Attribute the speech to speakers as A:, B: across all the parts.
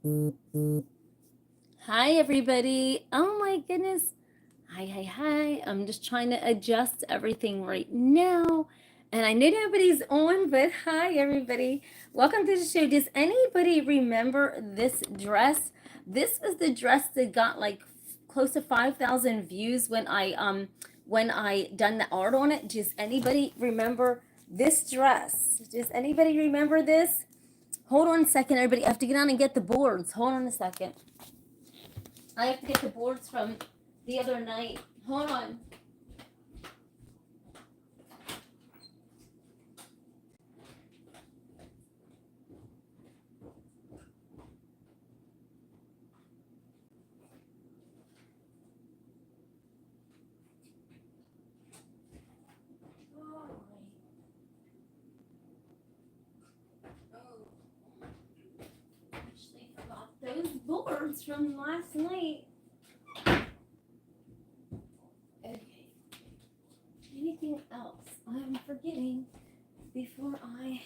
A: Hi, everybody. Oh my goodness. Hi. I'm just trying to adjust everything right now. And I know nobody's on, but hi, everybody. Welcome to the show. Does anybody remember this dress? This was the dress that got like close to 5,000 views when I done the art on it. Does anybody remember this dress? Does anybody remember this? Hold on a second, everybody. I have to get on and get the boards. Hold on a second. I have to get the boards from the other night. Hold on. Actually forgot those boards from last night. Okay. Anything else I'm forgetting before I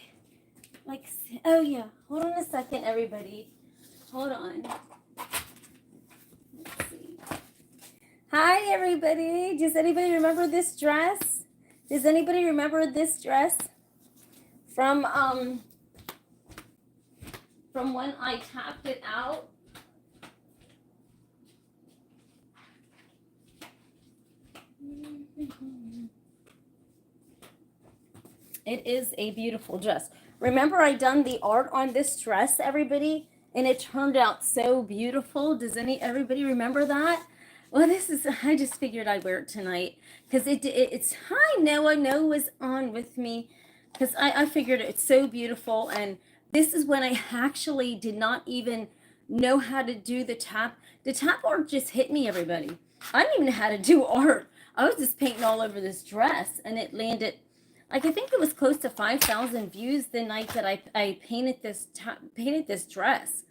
A: oh yeah. Hold on a second, everybody. Hold on. Let's see. Hi, everybody. Does anybody remember this dress? Does anybody remember this dress from when I tapped it out? It is a beautiful dress. Remember, I done the art on this dress, everybody, and it turned out so beautiful. Does everybody remember that? Well, this is. I just figured I'd wear it tonight because it's. Hi, Noah. Noah was on with me because I figured it's so beautiful, and this is when I actually did not even know how to do the tap. The tap art just hit me, everybody. I didn't even know how to do art. I was just painting all over this dress, and it landed. Like I think it was close to 5,000 views the night that I painted this dress.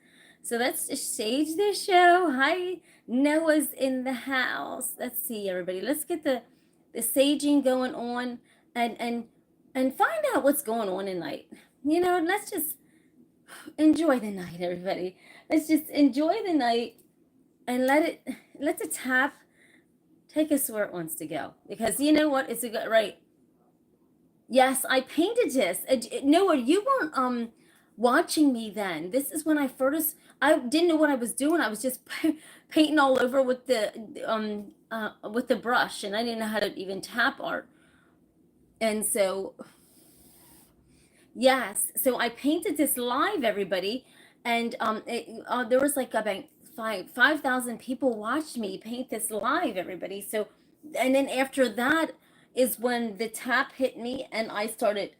A: So let's just stage the show. Hi, Noah's in the house. Let's see, everybody. Let's get the saging going on and find out what's going on tonight. You know, let's just enjoy the night, everybody. Let's just enjoy the night and let the tap take us where it wants to go. Because you know what? It's a good right. Yes, I painted this. Noah, you weren't watching me then. This is when I didn't know what I was doing. I was just painting all over with the brush, and I didn't know how to even tap art. And so yes, so I painted this live, everybody, and there was like about 5,000 people watched me paint this live, everybody. So, and then after that is when the tap hit me, and I started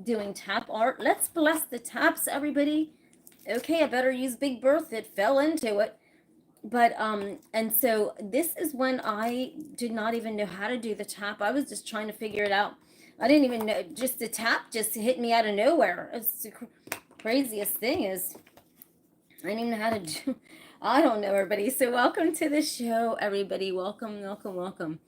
A: doing tap art. Let's bless the taps, everybody. Okay, I better use Big Bertha. It fell into it. But and so this is when I did not even know how to do the tap. I was just trying to figure it out. I didn't even know, just the tap just hit me out of nowhere. It's the craziest thing is I didn't even know how to do. I don't know, everybody. So welcome to the show, everybody. Welcome.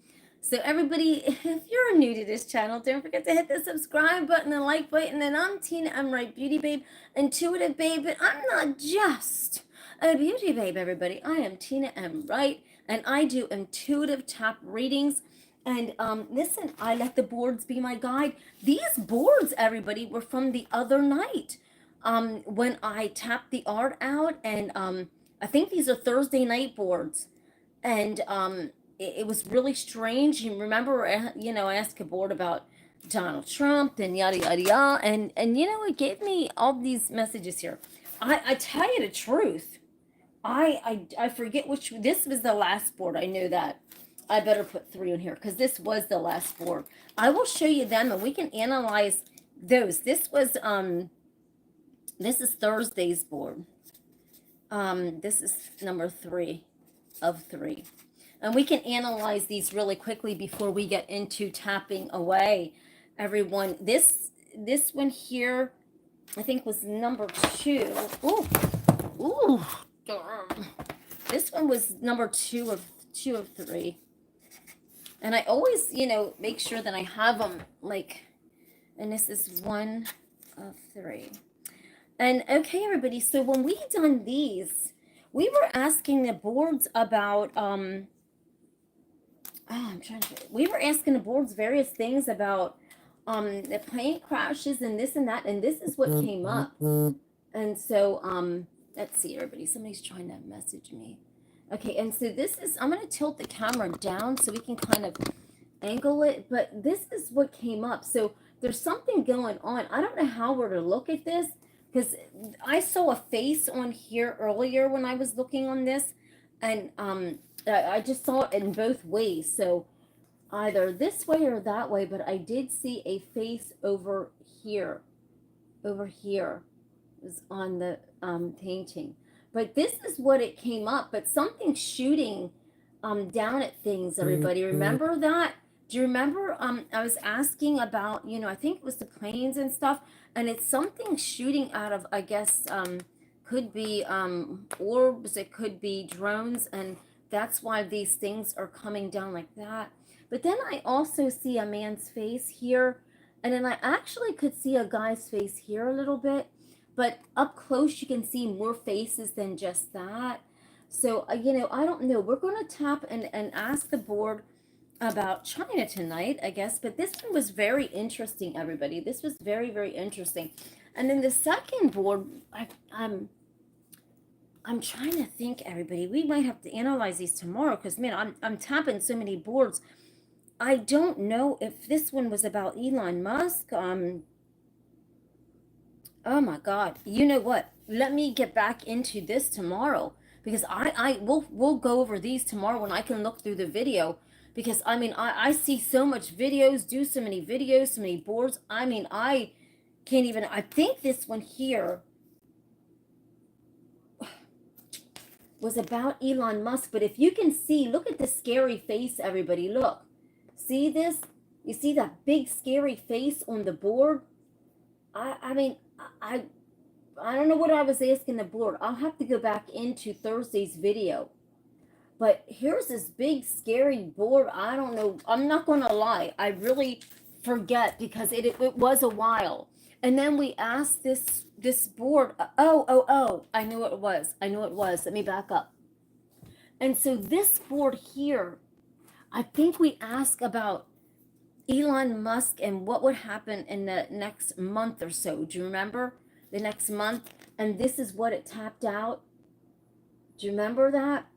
A: So everybody, if you're new to this channel, don't forget to hit the subscribe button and like button. And I'm TinaMWrightBeautyBabe, intuitive babe, but I'm not just a beauty babe, everybody. I am Tina M. Wright, and I do intuitive tap readings. And listen, I let the boards be my guide. These boards, everybody, were from the other night when I tapped the art out. And I think these are Thursday night boards. And it was really strange. You remember, I asked a board about Donald Trump and yada yada yada, and it gave me all these messages here. I tell you the truth. I forget which. This was the last board. I know that. I better put 3 in here because this was the last board. I will show you them and we can analyze those. This is Thursday's board. This is number 3 of 3. And we can analyze these really quickly before we get into tapping away. Everyone, this one here, I think was number 2. Ooh. This one was number 2 of 3. And I always, make sure that I have them and this is 1 of 3. And okay, everybody. So when we done these, we were asking the boards about we were asking the boards various things about the plane crashes and this and that, and this is what came up. And so let's see, everybody. Somebody's trying to message me. Okay, and so this is, I'm gonna tilt the camera down so we can kind of angle it, but this is what came up. So there's something going on. I don't know how we're to look at this, because I saw a face on here earlier when I was looking on this, and I just saw it in both ways. So either this way or that way, but I did see a face over here. Over here is on the painting. But this is what it came up, but something shooting down at things, everybody. Remember that? Do you remember I was asking about, you know, I think it was the planes and stuff, and it's something shooting out of, I guess, could be orbs, it could be drones, and that's why these things are coming down like that. But then I also see a man's face here, and then I actually could see a guy's face here a little bit, but up close you can see more faces than just that. So, you know, I don't know. We're going to tap and ask the board about China tonight, I guess. But this one was very interesting, everybody. This was very, very interesting. And then the second board, I'm trying to think, everybody. We might have to analyze these tomorrow because, man, I'm tapping so many boards. I don't know if this one was about Elon Musk. Oh my God. You know what? Let me get back into this tomorrow, because we'll go over these tomorrow when I can look through the video, because I mean, I see so much videos, do so many videos, so many boards. I mean, I can't even, I think this one here was about Elon Musk, but if you can see, look at the scary face, everybody. Look. See this? You see that big scary face on the board? I mean, I don't know what I was asking the board. I'll have to go back into Thursday's video. But here's this big scary board. I don't know. I'm not going to lie. I really forget, because it was a while. And then we asked this board. Oh. I knew what it was. Let me back up. And so this board here, I think we asked about Elon Musk and what would happen in the next month or so. Do you remember the next month? And this is what it tapped out. Do you remember that?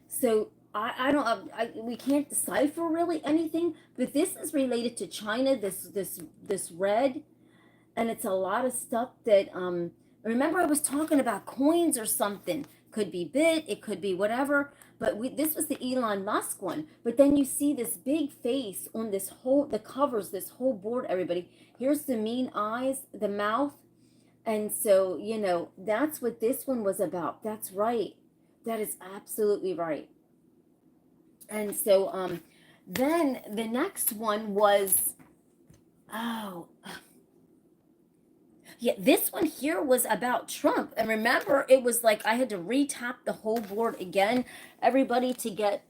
A: So I don't, we can't decipher really anything, but this is related to China, this red, and it's a lot of stuff that, remember I was talking about coins or something. Could be bit, it could be whatever, but this was the Elon Musk one. But then you see this big face on this whole, the covers, this whole board, everybody. Here's the mean eyes, the mouth. And so, you know, that's what this one was about. That's right. That is absolutely right. And so then the next one was, oh, yeah, this one here was about Trump. And remember, it was like I had to retap the whole board again, everybody, to get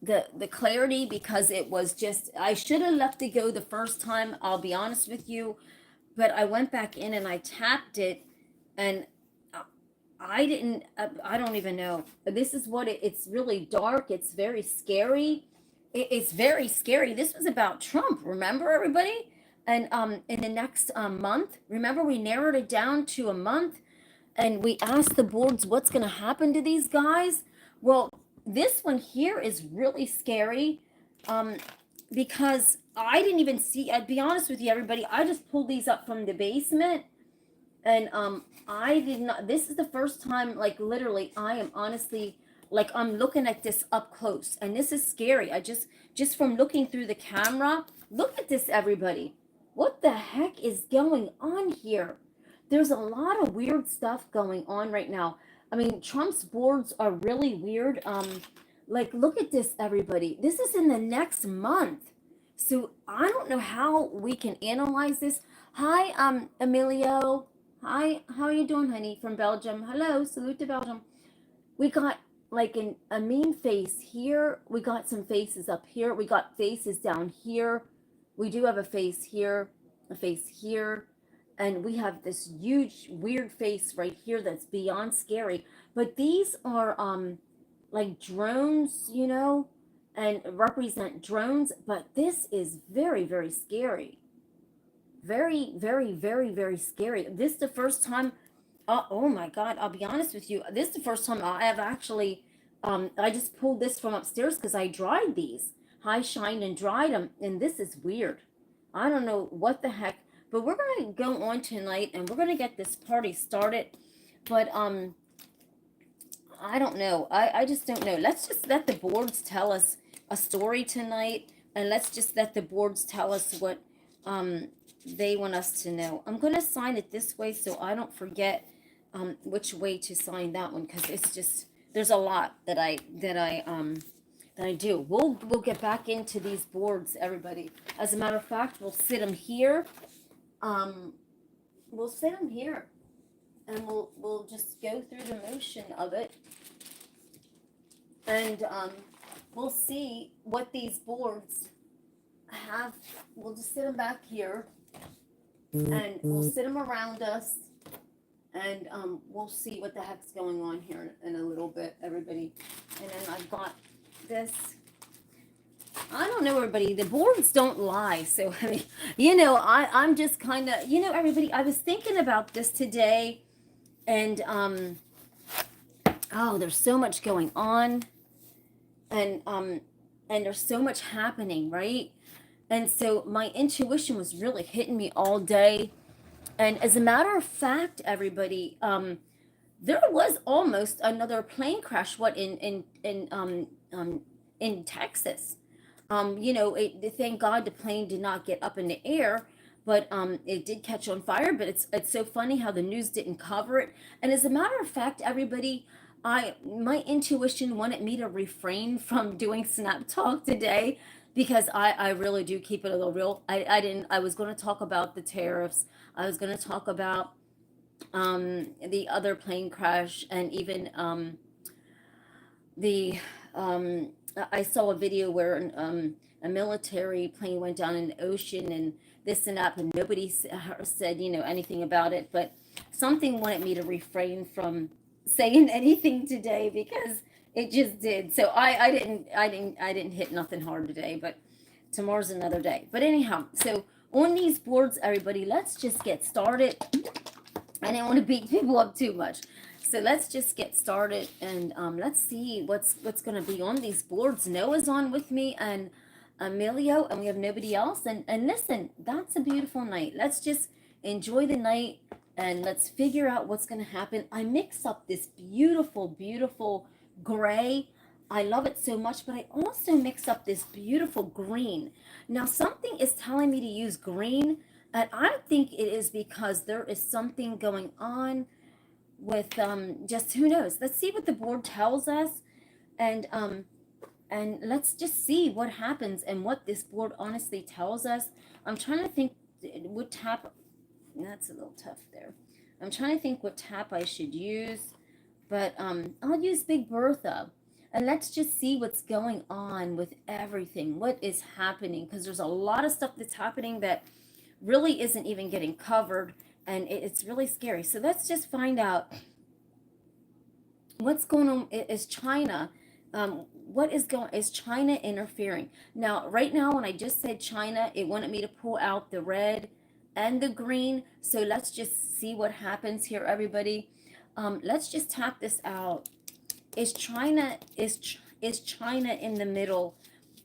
A: the clarity, because it was just, I should have left it go the first time, I'll be honest with you. But I went back in and I tapped it, and I didn't, I don't even know. This is what it's really dark. It's very scary. It's very scary. This was about Trump, remember, everybody? And in the next month, remember, we narrowed it down to a month, and we asked the boards what's going to happen to these guys. Well, this one here is really scary, because I didn't even see, I'd be honest with you, everybody, I just pulled these up from the basement, and I did not, this is the first time, like, literally, I am honestly, like, I'm looking at this up close, and this is scary. I just from looking through the camera, look at this, everybody. What the heck is going on here? There's a lot of weird stuff going on right now. I mean, Trump's boards are really weird. Like, look at this, everybody. This is in the next month. So I don't know how we can analyze this. Hi, Emilio. Hi, how are you doing, honey, from Belgium? Hello, salute to Belgium. We got like a mean face here. We got some faces up here. We got faces down here. We do have a face here, and we have this huge weird face right here that's beyond scary. But these are like drones, you know, and represent drones. But this is very, very scary. Very, very, very, very scary. This is the first time. Oh my God! I'll be honest with you. This is the first time I have actually. I just pulled this from upstairs because I dried these. I shined and dried them, and this is weird. I don't know what the heck. But we're gonna go on tonight, and we're gonna get this party started. But I don't know. I just don't know. Let's just let the boards tell us a story tonight, and let's just let the boards tell us what they want us to know. I'm gonna sign it this way so I don't forget which way to sign that one, because it's just there's a lot that I do. We'll get back into these boards, everybody. As a matter of fact, we'll sit them here. We'll sit them here, and we'll just go through the motion of it, and we'll see what these boards have. We'll just sit them back here, and we'll sit them around us, and we'll see what the heck's going on here in a little bit, everybody. And then I've got this. I don't know, everybody. The boards don't lie. So, I mean, you know, I'm just kind of, you know, everybody, I was thinking about this today, and oh, there's so much going on, and there's so much happening, right? And so my intuition was really hitting me all day. And as a matter of fact, everybody, there was almost another plane crash. What in Texas? You know, thank God the plane did not get up in the air, but it did catch on fire. But it's so funny how the news didn't cover it. And as a matter of fact, everybody, my intuition wanted me to refrain from doing Snap Talk today, because I really do keep it a little real. I was going to talk about the tariffs. I was going to talk about the other plane crash, and even the I saw a video where a military plane went down in the ocean, and this and that, and nobody said, you know, anything about it. But something wanted me to refrain from saying anything today, because it just did. So I didn't hit nothing hard today, but tomorrow's another day. But anyhow, so on these boards, everybody, let's just get started. I didn't want to beat people up too much. So let's just get started, and let's see what's going to be on these boards. Noah's on with me, and Emilio, and we have nobody else. And listen, that's a beautiful night. Let's just enjoy the night, and let's figure out what's going to happen. I mix up this beautiful, beautiful gray. I love it so much, but I also mix up this beautiful green. Now, something is telling me to use green, and I think it is because there is something going on with just who knows. Let's see what the board tells us, and let's just see what happens and what this board honestly tells us. I'm trying to think what tap. That's a little tough there. I'm trying to think what tap I should use, but I'll use Big Bertha, and let's just see what's going on with everything, what is happening, because there's a lot of stuff that's happening that really isn't even getting covered, and it's really scary. So let's just find out what's going on. Is China, is China interfering? Now, right now, when I just said China, it wanted me to pull out the red and the green. So let's just see what happens here, everybody. Let's just tap this out. Is China in the middle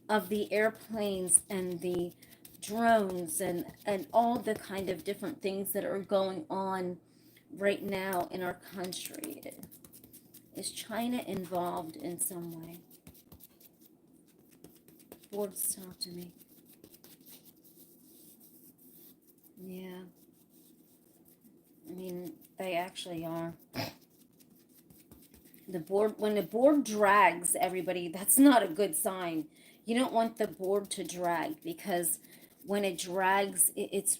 A: of the airplanes and the drones and all the kind of different things that are going on right now in our country? Is China involved in some way? Boards, talk to me. Yeah. I mean, they actually are. The board, when the board drags, everybody, that's not a good sign. You don't want the board to drag, because when it drags, it's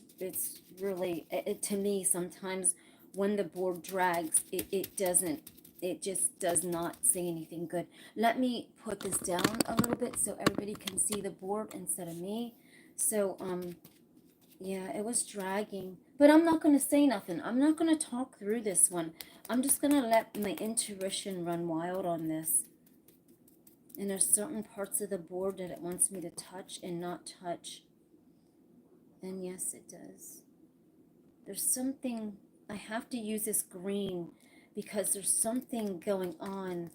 A: really, to me, sometimes when the board drags, it just does not say anything good. Let me put this down a little bit so everybody can see the board instead of me. So, yeah, it was dragging. But I'm not going to say nothing. I'm not going to talk through this one. I'm just going to let my intuition run wild on this. And there's certain parts of the board that it wants me to touch and not touch. And yes, it does. There's something, I have to use this green because there's something going on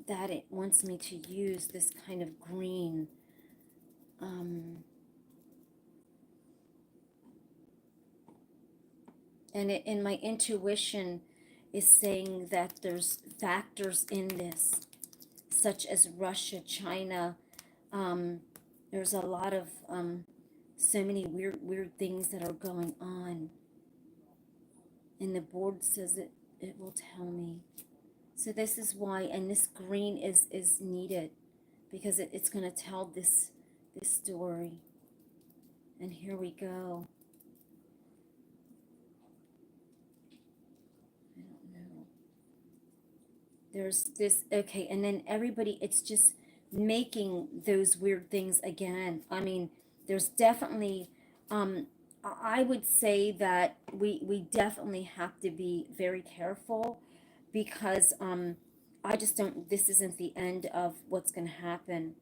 A: that it wants me to use this kind of green. And my intuition is saying that there's factors in this, such as Russia, China. There's a lot of so many weird things that are going on, and the board says it will tell me. So this is why, and this green is needed because it's going to tell this story. And here we go. I don't know. There's this, okay, and then everybody, it's just making those weird things again. I mean, there's definitely, I would say that we definitely have to be very careful because I just don't, this isn't the end of what's going to happen.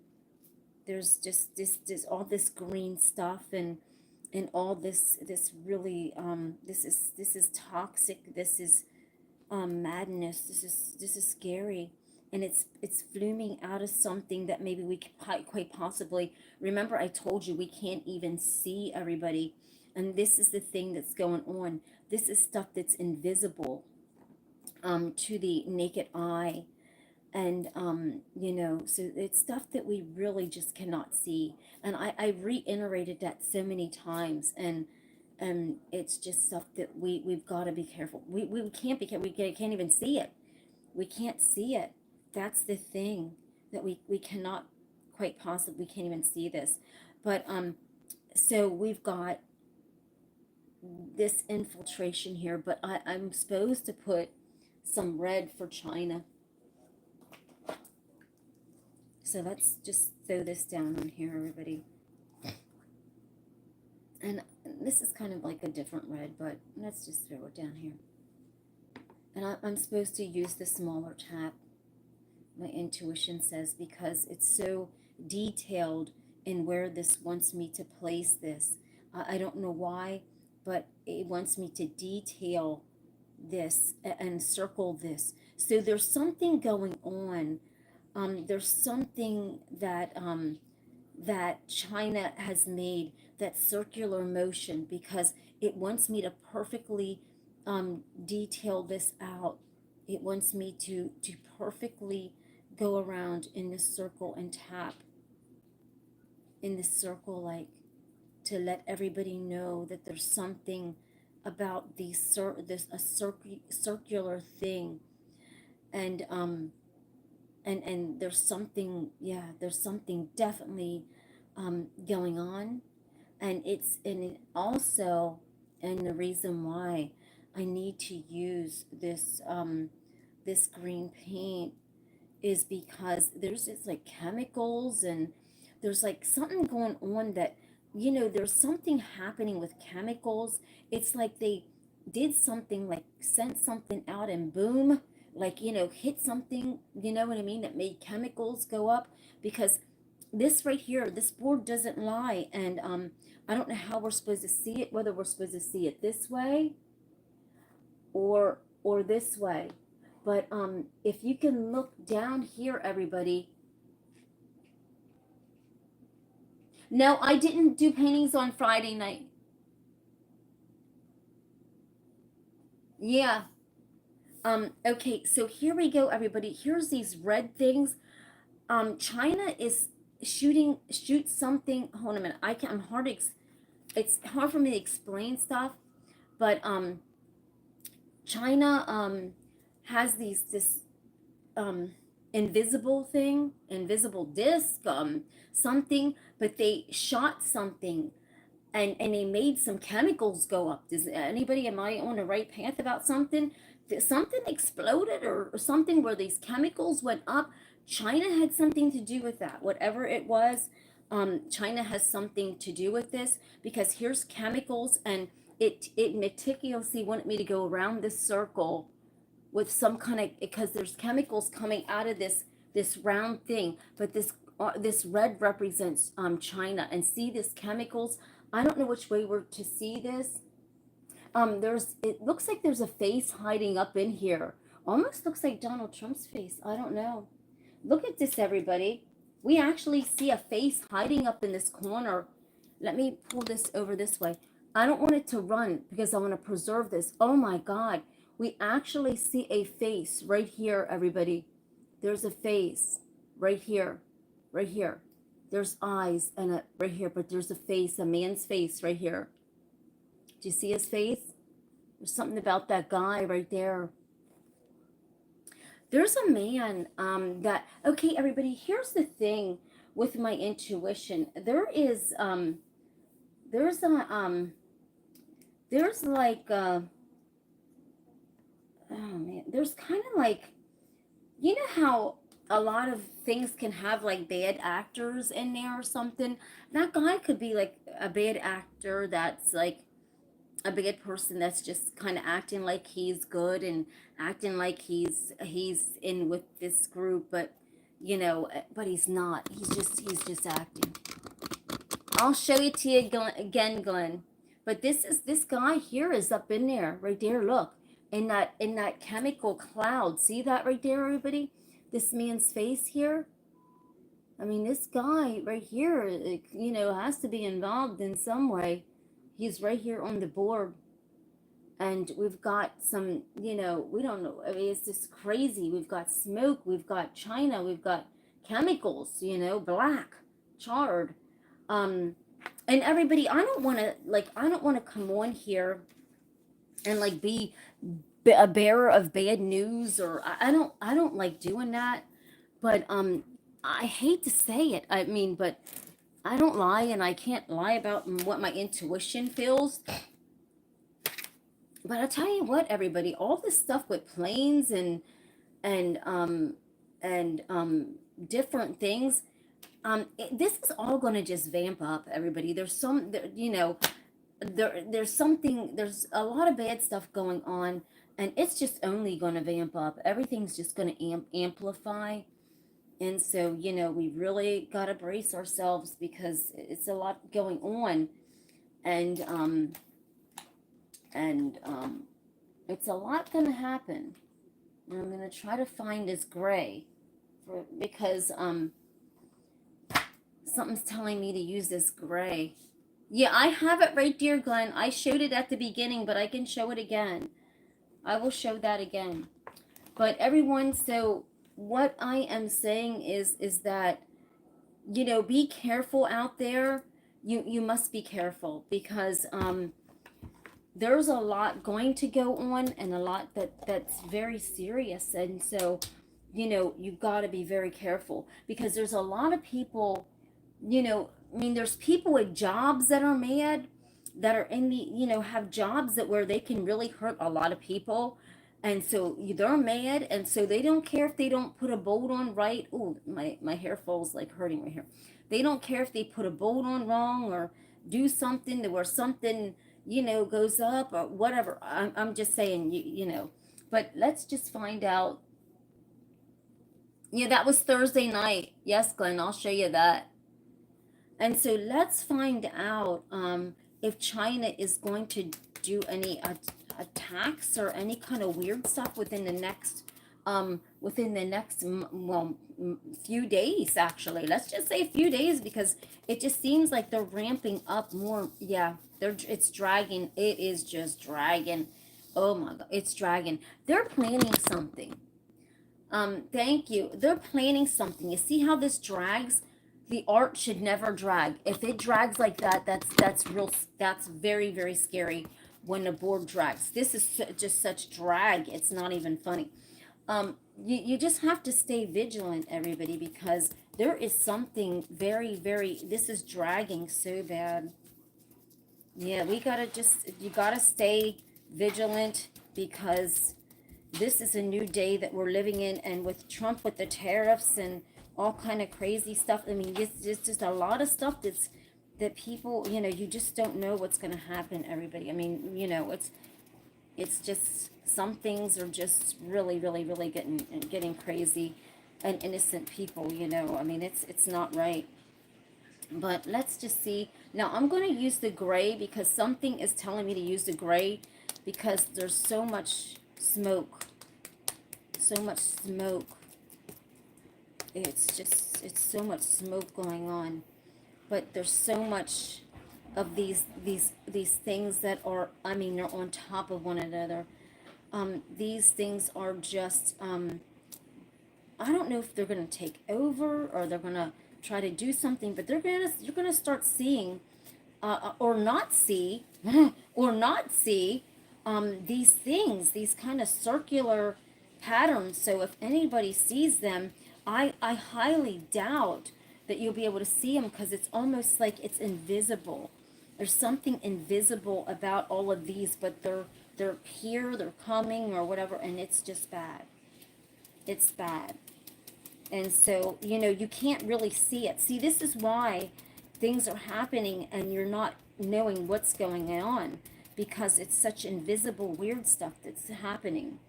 A: There's just this all this green stuff and all this really this is toxic. This is madness. This is scary, and it's flooming out of something that maybe we could quite possibly. Remember, I told you we can't even see everybody, and this is the thing that's going on. This is stuff that's invisible to the naked eye, and you know, so it's stuff that we really just cannot see. And I reiterated that so many times, and it's just stuff that we've got to be careful. We can't be careful. We can't even see it. We can't see it. That's the thing, that we cannot quite possibly, we can't even see this. But so we've got this infiltration here, but I'm supposed to put some red for China. So let's just throw this down on here, everybody. And this is kind of like a different red, but let's just throw it down here. And I'm supposed to use the smaller tap, my intuition says, because it's so detailed in where this wants me to place this. I don't know why, but it wants me to detail this and circle this. So there's something going on. There's something that that China has made, that circular motion, because it wants me to perfectly detail this out. It wants me to perfectly go around in this circle and tap in this circle, like to let everybody know that there's something about this circular thing, and and there's something, yeah, there's something definitely going on, and it also, and the reason why I need to use this this green paint is because there's just like chemicals, and there's like something going on that, you know, there's something happening with chemicals. It's like they did something, like sent something out and boom, like, you know, hit something, you know what I mean, that made chemicals go up. Because this right here, this board doesn't lie, and I don't know how we're supposed to see it, whether we're supposed to see it this way or this way. But if you can look down here, everybody. No, I didn't do paintings on Friday night. Yeah. Okay, so here we go, everybody. Here's these red things. China is shoot something. Hold on a minute. I'm hard to it's hard for me to explain stuff, but China has this um invisible thing, invisible disc, something, but they shot something, and they made some chemicals go up. Does anybody, am I on the right path about something? Something exploded, or something where these chemicals went up. China had something to do with that, whatever it was. China has something to do with this, because here's chemicals, and it meticulously wanted me to go around this circle with some kind of, because there's chemicals coming out of this round thing, but this red represents China. And see this chemicals. I don't know which way we're to see this. It looks like there's a face hiding up in here. Almost looks like Donald Trump's face. I don't know. Look at this, everybody. We actually see a face hiding up in this corner. Let me pull this over this way. I don't want it to run because I want to preserve this. Oh my God. We actually see a face right here, everybody. There's a face right here, right here. There's eyes and right here, but there's a face, a man's face right here. Do you see his face? There's something about that guy right there. There's a man okay, everybody, here's the thing with my intuition. There's like oh man, there's kind of like, you know how a lot of things can have like bad actors in there or something? That guy could be like a bad actor that's like a bad person that's just kind of acting like he's good and acting like he's in with this group, but you know, but he's not. He's just acting. I'll show it to you again, Glenn. But this guy here is up in there, right there. Look, in that chemical cloud. See that right there, everybody? This man's face here. I mean, this guy right here, you know, has to be involved in some way. He's right here on the board. And we've got some, you know, we don't know. I mean, it's just crazy. We've got smoke. We've got China. We've got chemicals, you know, black, charred. And everybody, I don't want to come on here and like be a bearer of bad news, or I don't like doing that. But I hate to say it. I mean, but I don't lie, and I can't lie about what my intuition feels. But I'll tell you what, everybody, all this stuff with planes and different things, this is all going to just vamp up, everybody. There's you know, there's a lot of bad stuff going on, and it's just only going to vamp up. Everything's just going to amplify. And so, you know, we really got to brace ourselves because it's a lot going on. And it's a lot going to happen. And I'm going to try to find this gray because something's telling me to use this gray. Yeah, I have it right there, Glenn. I showed it at the beginning, but I can show it again. I will show that again. But everyone, so what I am saying is that, you know, be careful out there. You must be careful because there's a lot going to go on, and a lot that's very serious. And so, you know, you got to be very careful because there's a lot of people, you know, I mean, there's people with jobs that are mad, that are in the, you know, have jobs that where they can really hurt a lot of people. And so they're mad, and so they don't care if they don't put a bolt on right. Oh, my hair falls like hurting right here. They don't care if they put a bolt on wrong or do something to where something, you know, goes up or whatever. I'm just saying, you know. But let's just find out. Yeah, that was Thursday night. Yes, Glenn, I'll show you that. And so let's find out if China is going to do any attacks or any kind of weird stuff within the next few days. Actually, let's just say a few days, because it just seems like they're ramping up more. Yeah, it's dragging. It is just dragging. Oh my God, it's dragging. They're planning something. Thank you. They're planning something. You see how this drags? The art should never drag. If it drags like that, that's very, very scary when the board drags. This is just such drag. It's not even funny. You just have to stay vigilant, everybody, because there is something very, very, this is dragging so bad. Yeah, you gotta stay vigilant because this is a new day that we're living in, and with Trump, with the tariffs and all kind of crazy stuff. I mean, it's just a lot of stuff that people, you just don't know what's going to happen, everybody. I mean, it's just, some things are just really, really, really getting crazy, and innocent people, I mean, it's not right. But let's just see. Now I'm going to use the gray because something is telling me to use the gray, because there's so much smoke. So much smoke. It's so much smoke going on. But there's so much of these things that are, I mean, they're on top of one another. These things are just, I don't know if they're going to take over or they're going to try to do something, but you're going to start seeing, or not see, or not see, these things, these kind of circular patterns. So if anybody sees them, I highly doubt that you'll be able to see them, because it's almost like it's invisible. There's something invisible about all of these, but they're here, they're coming or whatever, and it's just bad. It's bad. And so, you can't really see it. See, this is why things are happening and you're not knowing what's going on, because it's such invisible, weird stuff that's happening.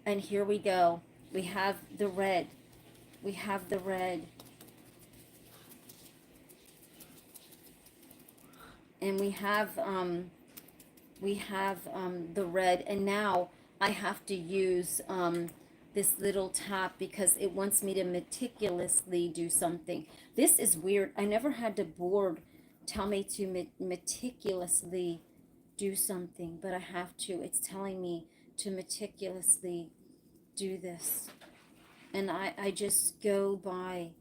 A: And here we go. We have the red. We have the red. And we have the red. And now I have to use this little tap, because it wants me to meticulously do something. This is weird. I never had the board tell me to meticulously do something, but I have to. It's telling me to meticulously do this. And I just go by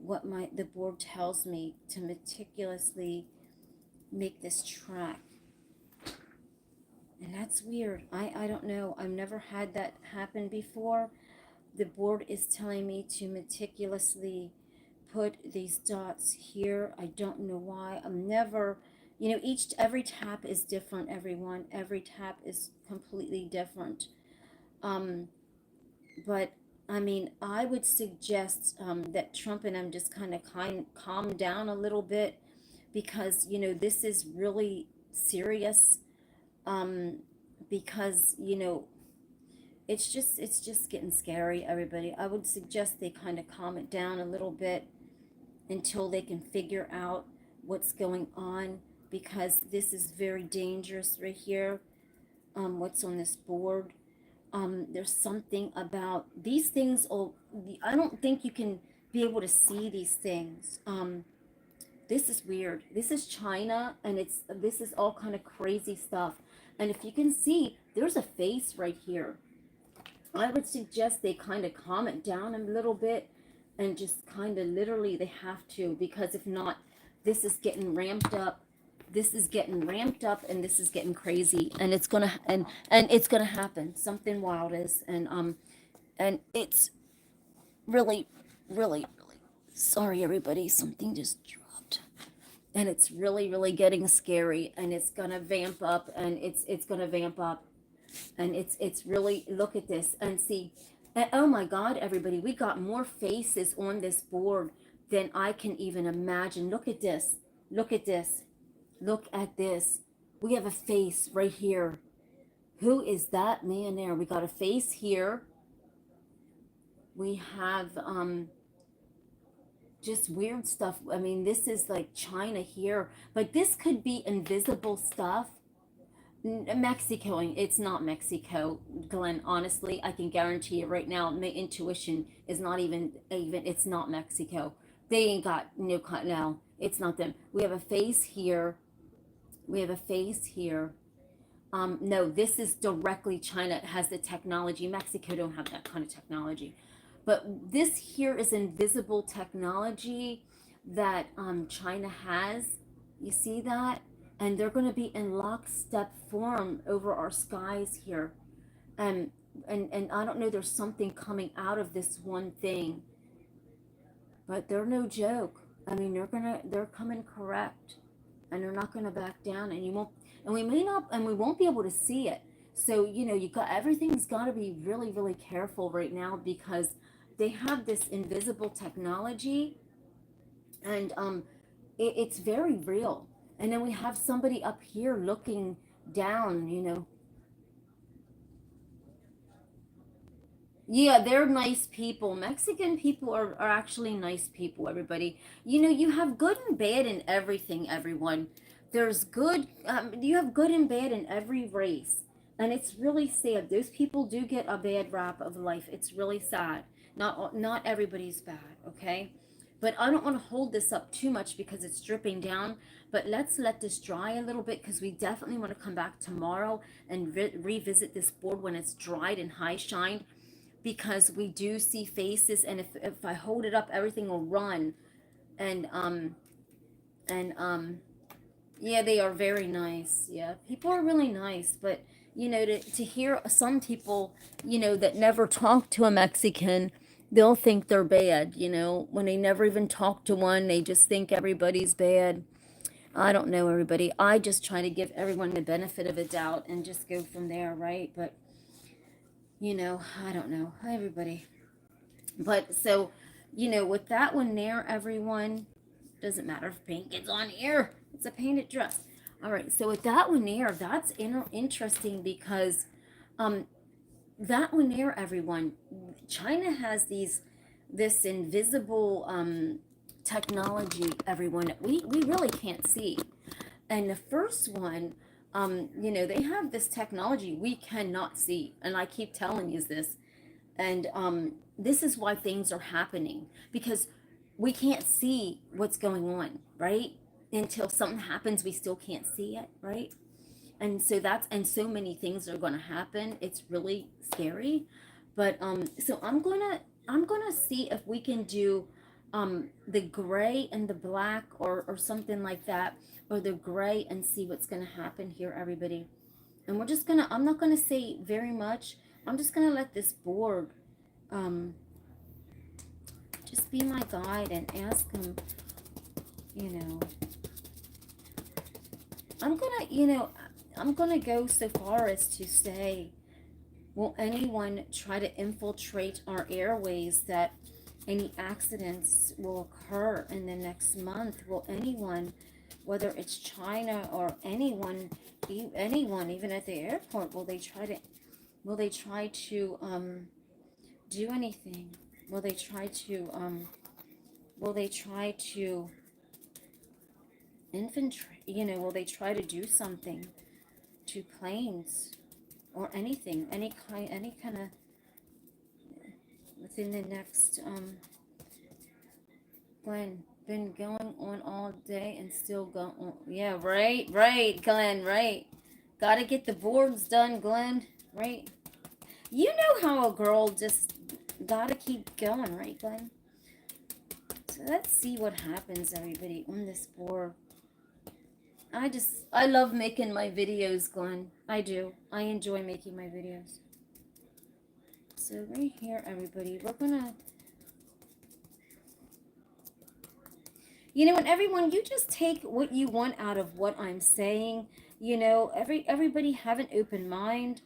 A: what the board tells me to meticulously make this track. And that's weird. I don't know. I've never had that happen before. The board is telling me to meticulously put these dots here. I don't know why. I'm never, every tap is different, everyone. Every tap is completely different. But I mean, I would suggest that Trump and them just kind of calm down a little bit, because this is really serious. Because it's just getting scary, everybody. I would suggest they kind of calm it down a little bit until they can figure out what's going on, because this is very dangerous right here. What's on this board? There's something about these things. I don't think you can be able to see these things. This is weird. This is China, and this is all kind of crazy stuff. And if you can see, there's a face right here. I would suggest they kind of calm it down a little bit, and just kind of literally they have to, because if not, this is getting ramped up. This is getting ramped up, and this is getting crazy, and it's gonna and it's gonna happen. Something wild is, and it's really, really, really sorry, everybody. Something just dropped, and it's really, really getting scary, and it's gonna vamp up, and it's gonna vamp up, and it's really, look at this and see. And oh my God, everybody, we got more faces on this board than I can even imagine. Look at this. Look at this. Look at this. We have a face right here. Who is that man there? We got a face here. We have just weird stuff. I mean, this is like China here, but this could be invisible stuff. Mexico, it's not Mexico, Glenn. Honestly, I can guarantee you right now, my intuition is not even, it's not Mexico. They ain't got no, it's not them. We have a face here. We have a face here. No, this is directly China. It has the technology. Mexico don't have that kind of technology. But this here is invisible technology that China has. You see that? And they're going to be in lockstep form over our skies here. And I don't know, there's something coming out of this one thing. But they're no joke. I mean, they're coming correct. And they're not going to back down, and we won't be able to see it. So, everything's got to be really, really careful right now, because they have this invisible technology, and it's very real. And then we have somebody up here looking down, Yeah, they're nice people. Mexican people are actually nice people, everybody. You have good and bad in everything, everyone. There's good, you have good and bad in every race. And it's really sad. Those people do get a bad rap of life. It's really sad. Not everybody's bad, okay? But I don't want to hold this up too much because it's dripping down. But let's let this dry a little bit because we definitely want to come back tomorrow and revisit this board when it's dried and high shined, because we do see faces, and if I hold it up, everything will run. And and um and yeah, they are very nice. Yeah, people are really nice. But to hear some people, that never talk to a Mexican, they'll think they're bad, when they never even talk to one. They just think everybody's bad. I don't know, everybody. I just try to give everyone the benefit of a doubt and just go from there, right? But I don't know. Hi, everybody. But so, with that one there, everyone, doesn't matter if paint gets on here. It's a painted dress. All right. So with that one there, that's interesting because, um, that one there, everyone, China has this invisible technology, everyone, that we really can't see. And the first one, they have this technology we cannot see, and I keep telling you this. And this is why things are happening, because we can't see what's going on, right? Until something happens, we still can't see it, right? And so many things are going to happen. It's really scary. But so I'm gonna see if we can do the gray and the black, or something like that, or the gray, and see what's going to happen here, everybody. And I'm not gonna say very much. I'm just gonna let this board um, just be my guide and ask him, you know, I'm gonna, I'm gonna go so far as to say, will anyone try to infiltrate our airways, that any accidents will occur in the next month? Will anyone, whether it's China or anyone, even at the airport, will they try to do anything? Will they try to will they try to infiltrate? Will they try to do something to planes or anything, any kind of, within the next Glenn, been going on all day and still going on. Yeah, right, Glenn, right. Gotta get the boards done, Glenn, right? You know how a girl just gotta keep going, right, Glenn? So let's see what happens, everybody, on this board. I love making my videos, Glenn. I do. I enjoy making my videos. So right here, everybody, we're gonna, and everyone, you just take what you want out of what I'm saying. Everybody have an open mind.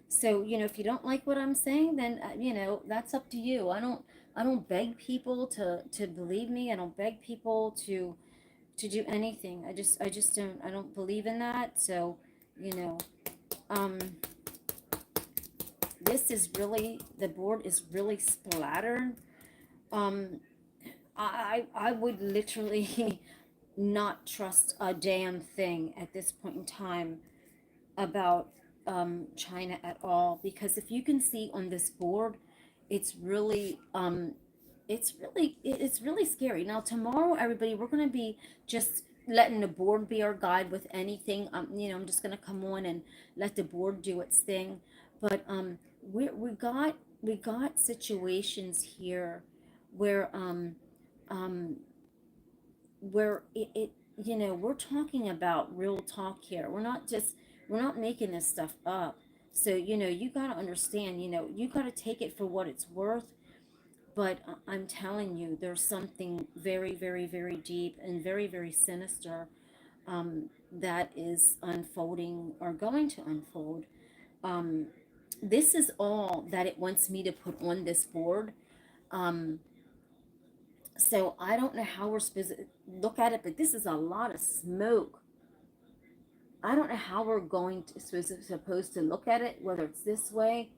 A: So if you don't like what I'm saying, then that's up to you. I don't beg people to believe me. I don't beg people to do anything. I don't believe in that. So, you know, um, the board is really splattered. Um, I would literally not trust a damn thing at this point in time about China at all, because if you can see on this board, it's really it's really scary. Now tomorrow, everybody, we're going to be just letting the board be our guide with anything. I'm just going to come on and let the board do its thing. But we got situations here where um we're talking about real talk here. We're not making this stuff up. So you got to understand, you got to take it for what it's worth. But I'm telling you, there's something very, very, very deep and very, very sinister that is unfolding, or going to unfold. Um, this is all that it wants me to put on this board. Um, So I don't know how we're supposed to look at it, but this is a lot of smoke. I don't know how we're going to supposed to look at it, whether it's this way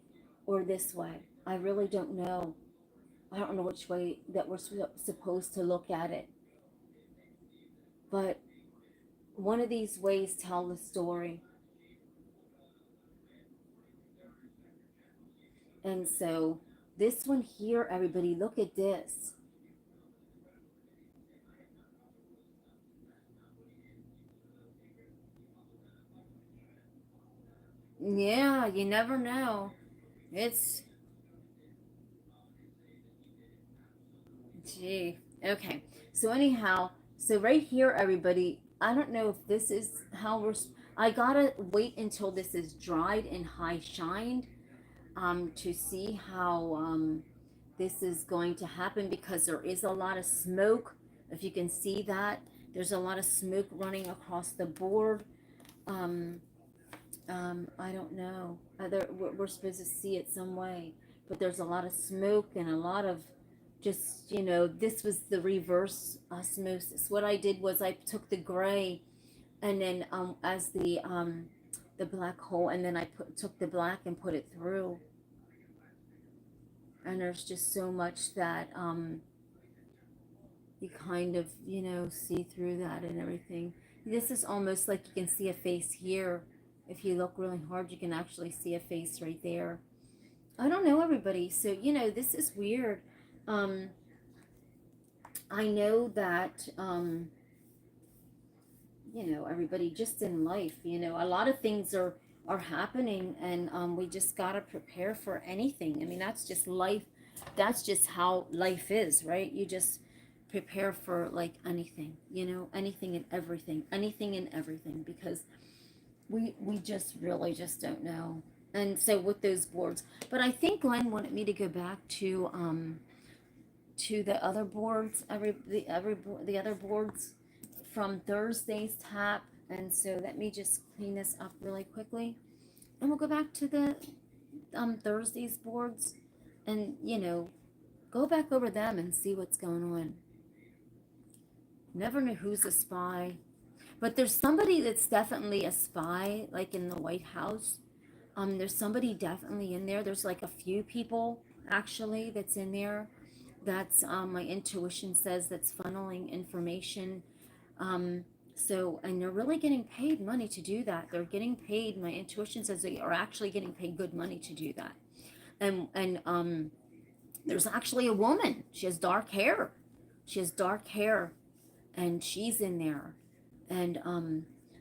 A: or this way. I really don't know. I don't know which way that we're supposed to look at it. But one of these ways tell the story. And so this one here, everybody, look at this. Yeah, you never know. It's, gee. Okay. So anyhow, so right here, everybody, I don't know if this is how I gotta wait until this is dried and high shined, to see how, this is going to happen, because there is a lot of smoke. If you can see that, there's a lot of smoke running across the board. Um, I don't know. We're supposed to see it some way, but there's a lot of smoke and a lot of just, this was the reverse osmosis. What I did was I took the gray, and then as the black hole, and then I took the black and put it through. And there's just so much that you kind of, see through that and everything. This is almost like you can see a face here. If you look really hard, you can actually see a face right there. I don't know, everybody. So, this is weird. Um, I know that, everybody, just in life, a lot of things are happening, and we just got to prepare for anything. I mean, that's just life. That's just how life is, right? You just prepare for like anything, anything and everything, because we just really just don't know. And so with those boards, but I think Glenn wanted me to go back to the other boards, the other boards from Thursday's tap. And so let me just clean this up really quickly, and we'll go back to the Thursday's boards, and go back over them and see what's going on. Never know who's a spy, but there's somebody that's definitely a spy, like in the White House. There's somebody definitely in there. There's like a few people actually that's in there. That's my intuition says that's funneling information. Um, so, and they're really getting paid money to do that. They're getting paid. My intuition says they are actually getting paid good money to do that. And there's actually a woman. She has dark hair. She has dark hair, and she's in there. And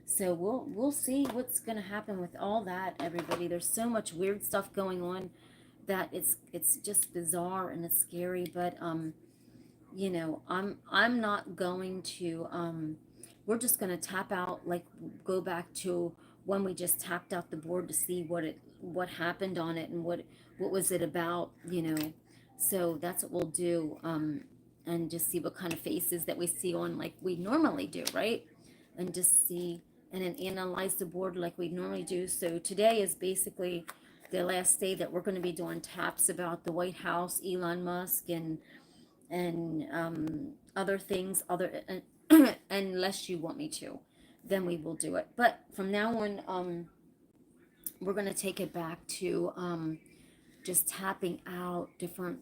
A: so we'll see what's gonna happen with all that, everybody. There's so much weird stuff going on that it's just bizarre and it's scary. But I'm not going to we're just gonna tap out, like go back to when we just tapped out the board to see what happened on it, and what was it about. So that's what we'll do, and just see what kind of faces that we see on, like we normally do, right? And just see, and then analyze the board like we normally do. So today is basically the last day that we're going to be doing taps about the White House, Elon Musk, and other things, unless you want me to, then we will do it. But from now on, we're going to take it back to just tapping out different.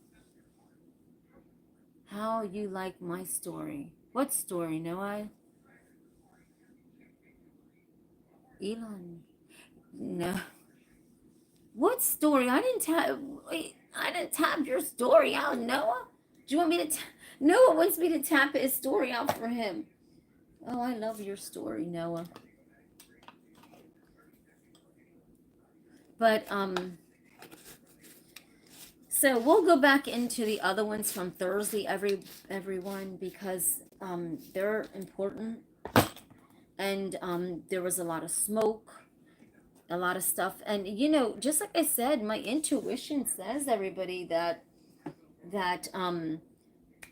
A: How you like my story? What story, Noah? Elon? No. What story? I didn't tap. Wait, I didn't tap your story out, Noah. Do you want me to? Noah wants me to tap his story out for him. Oh, I love your story, Noah. But so we'll go back into the other ones from Thursday, everyone, because they're important, and there was a lot of smoke, a lot of stuff, and just like I said, my intuition says, everybody, that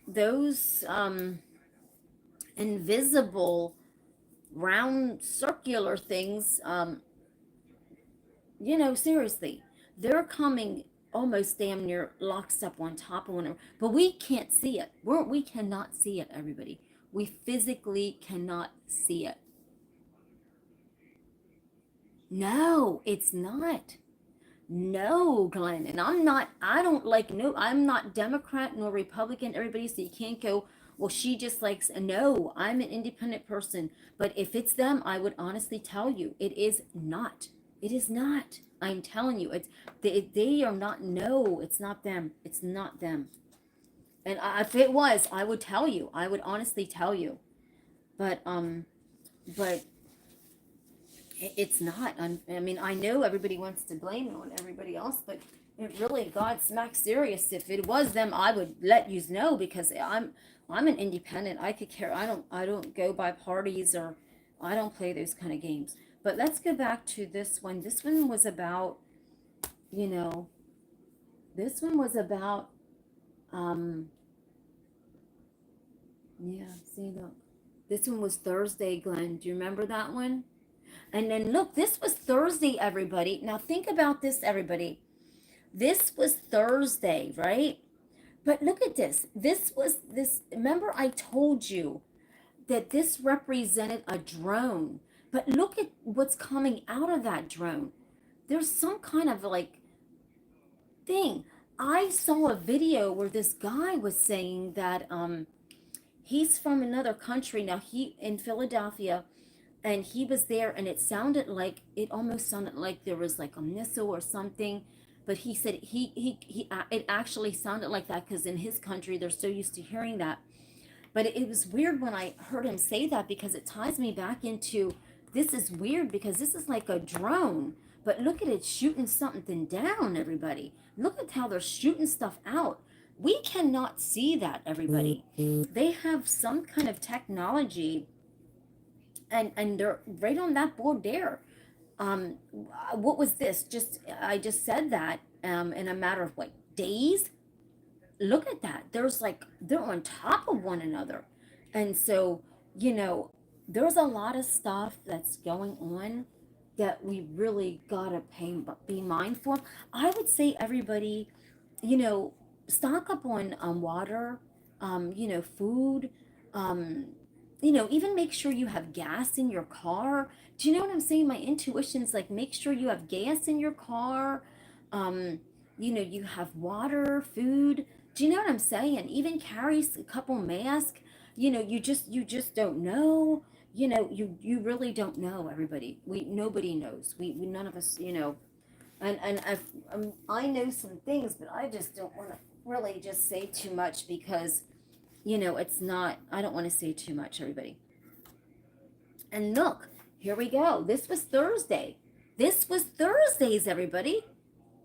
A: those invisible round circular things, seriously, they're coming almost damn near locks up on top of one another, but we can't see it. We cannot see it, everybody. We physically cannot see it. No, it's not. No, Glenn. And I don't like, no, I'm not Democrat nor Republican, everybody, so you can't go, well, she just likes, no, I'm an independent person. But if it's them, I would honestly tell you, it is not. It is not. I'm telling you, they are not, no, it's not them. It's not them. And if it was, I would tell you. I would honestly tell you. But, but it's not. I mean, I know everybody wants to blame it on everybody else, but it really, God smack serious. If it was them, I would let you know, because I'm an independent. I could care. I don't go by parties, or I don't play those kind of games. But let's go back to this one. This one was about, you know, this one was about, yeah, see, look. This one was Thursday, Glenn. Do you remember that one? And then look, this was Thursday, everybody. Now think about this, everybody. This was Thursday, right? But look at this. Remember I told you that this represented a drone. But look at what's coming out of that drone. There's some kind of like thing. I saw a video where this guy was saying that he's from another country. Now he in Philadelphia, and he was there, and it almost sounded like there was like a missile or something. But he said it actually sounded like that, because in his country they're so used to hearing that. But it was weird when I heard him say that, because it ties me back into, this is weird because this is like a drone, but look at it shooting something down, everybody. Look at how they're shooting stuff out. We cannot see that, everybody. They have some kind of technology, and they're right on that board there. What was this? I just said that in a matter of like days. Look at that. They're on top of one another. And so, you know, there's a lot of stuff that's going on that we really gotta be mindful of. I would say, everybody, you know, stock up on water, food, um, even make sure you have gas in your car. Do you know what I'm saying? My intuition's like, make sure you have gas in your car. Um, you have water, food. Do you know what I'm saying? Even carry a couple masks. You just don't know. You really don't know, everybody. Nobody knows. We none of us, and I know some things, but I just don't want to really just say too much, because it's not, I don't want to say too much, everybody. And look, here we go. This was Thursday. This was Thursdays, everybody.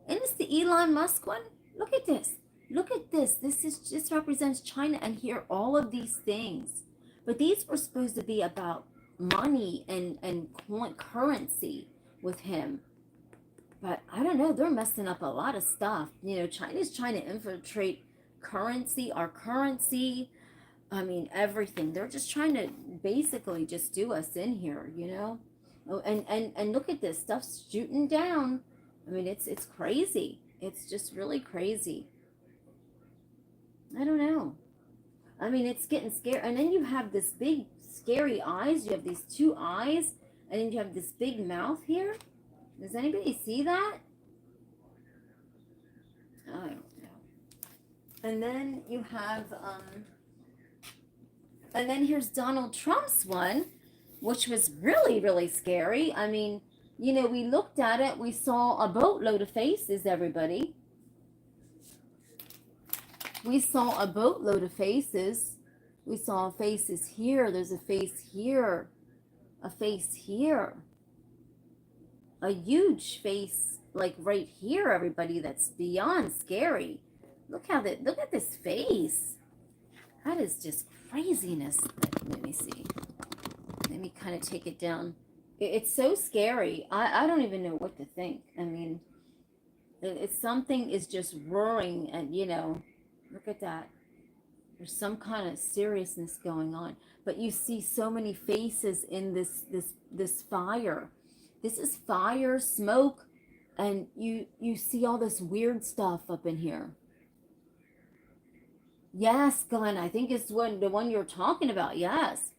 A: And it's the Elon Musk one. Look at this. Look at this. This represents China, and here all of these things. But these were supposed to be about money and currency with him. But I don't know, they're messing up a lot of stuff. China's trying to infiltrate our currency. I mean, everything. They're just trying to basically just do us in here. Oh, and look at this, stuff's shooting down. I mean, it's crazy. It's just really crazy. I don't know. I mean, it's getting scary. And then you have this big, scary eyes. You have these two eyes, and then you have this big mouth here. Does anybody see that? I don't know. And then you have, and then here's Donald Trump's one, which was really, really scary. I mean, we looked at it, we saw a boatload of faces, everybody. We saw a boatload of faces. We saw faces here. There's a face here. A face here. A huge face, like right here, everybody. That's beyond scary. Look at this face. That is just craziness. Let me see. Let me kind of take it down. It's so scary. I don't even know what to think. I mean, it's something is just roaring, and look at that. There's some kind of seriousness going on. But you see so many faces in this fire. This is fire, smoke. And you see all this weird stuff up in here. Yes, Glenn, I think it's the one you're talking about. Yes.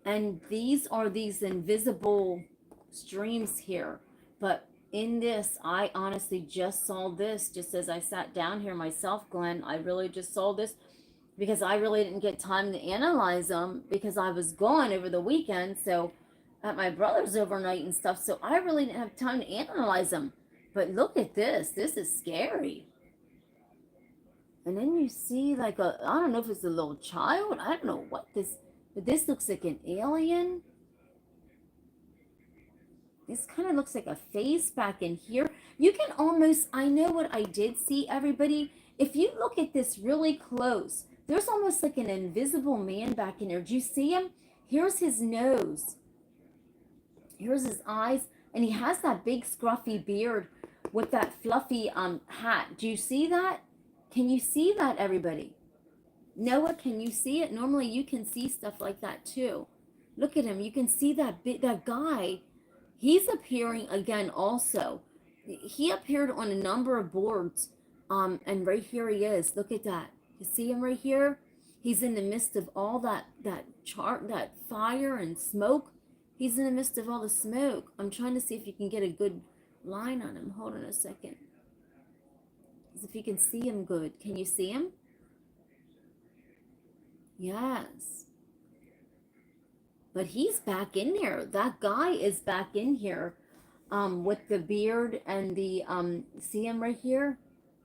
A: And these are these invisible streams here. But in this, I honestly just saw this just as I sat down here myself, Glenn. I really just saw this because I really didn't get time to analyze them because I was gone over the weekend. So at my brother's overnight and stuff. So I really didn't have time to analyze them. But look at this. This is scary. And then you see like I don't know if it's a little child. I don't know what this, but this looks like an alien. This kind of looks like a face back in here. You can almost, I know what I did see, everybody. If you look at this really close, there's almost like an invisible man back in there. Do you see him? Here's his nose. Here's his eyes. And he has that big scruffy beard with that fluffy hat. Do you see that? Can you see that, everybody? Noah, can you see it? Normally you can see stuff like that too. Look at him. You can see that guy. He's appearing again also. He appeared on a number of boards. And right here he is. Look at that. You see him right here? He's in the midst of all that fire and smoke. He's in the midst of all the smoke. I'm trying to see if you can get a good line on him. Hold on a second. As if you can see him good. Can you see him? Yes. But he's back in there. That guy is back in here with the beard and the, see him right here?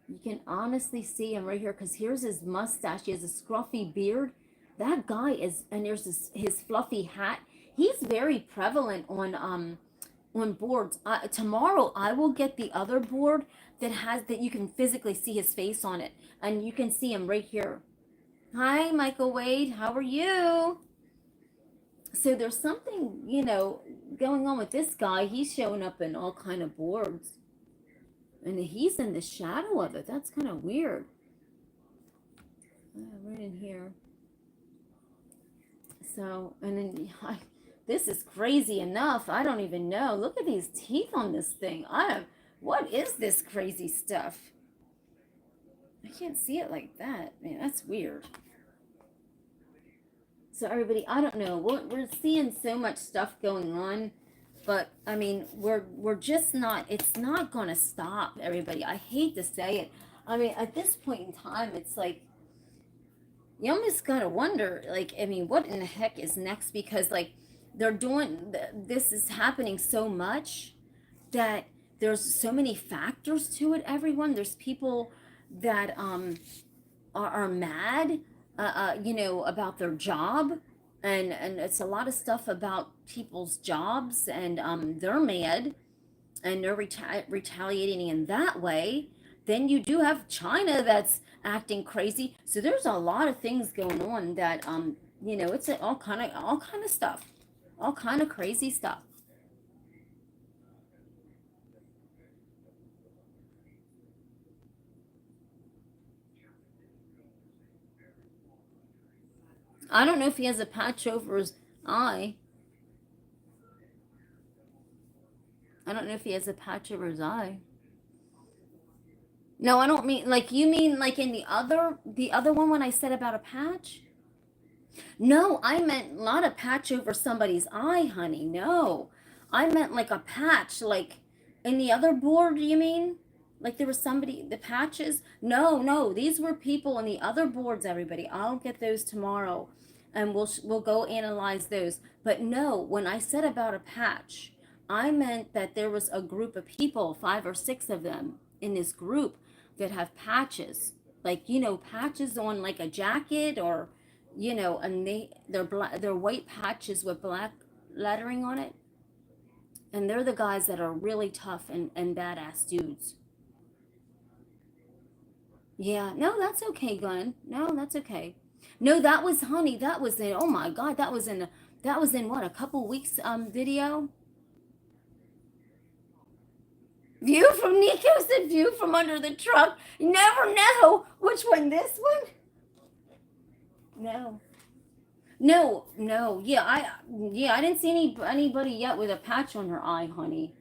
A: You can honestly see him right here because here's his mustache. He has a scruffy beard. That guy is, and there's his fluffy hat. He's very prevalent on boards. Tomorrow I will get the other board that you can physically see his face on it. And you can see him right here. Hi, Michael Wade. How are you? So there's something, going on with this guy. He's showing up in all kind of boards. And he's in the shadow of it. That's kind of weird. Right in here. So, and then this is crazy enough. I don't even know. Look at these teeth on this thing. What is this crazy stuff? I can't see it like that. Man, that's weird. So everybody, I don't know. We're seeing so much stuff going on, but I mean, we're just not. It's not gonna stop, everybody. I hate to say it. I mean, at this point in time, it's like you almost gotta wonder. Like, I mean, what in the heck is next? Because like they're doing this is happening so much that there's so many factors to it. Everyone, there's people that are mad. About their job, and it's a lot of stuff about people's jobs, and they're mad, and they're retaliating in that way. Then you do have China that's acting crazy. So there's a lot of things going on that it's all kind of stuff, all kind of crazy stuff. I don't know if he has a patch over his eye. I don't know if he has a patch over his eye. No, I don't mean like you mean like in the other one when I said about a patch? No, I meant not a patch over somebody's eye, honey. No. I meant like a patch like in the other board, you mean? Like there was somebody the patches? No, these were people on the other boards, everybody. I'll get those tomorrow and we'll go analyze those. But no, when I said about a patch, I meant that there was a group of people, 5 or 6 of them in this group that have patches. Like, patches on like a jacket or and they're white patches with black lettering on it. And they're the guys that are really tough and badass dudes. Yeah, no, that's okay, Glenn. No, that's okay. No, that was honey. That was in. Oh my God, that was in what, a couple weeks video. View from Nico said view from under the truck. You never know which one. This one? No. Yeah, I didn't see anybody yet with a patch on her eye, honey.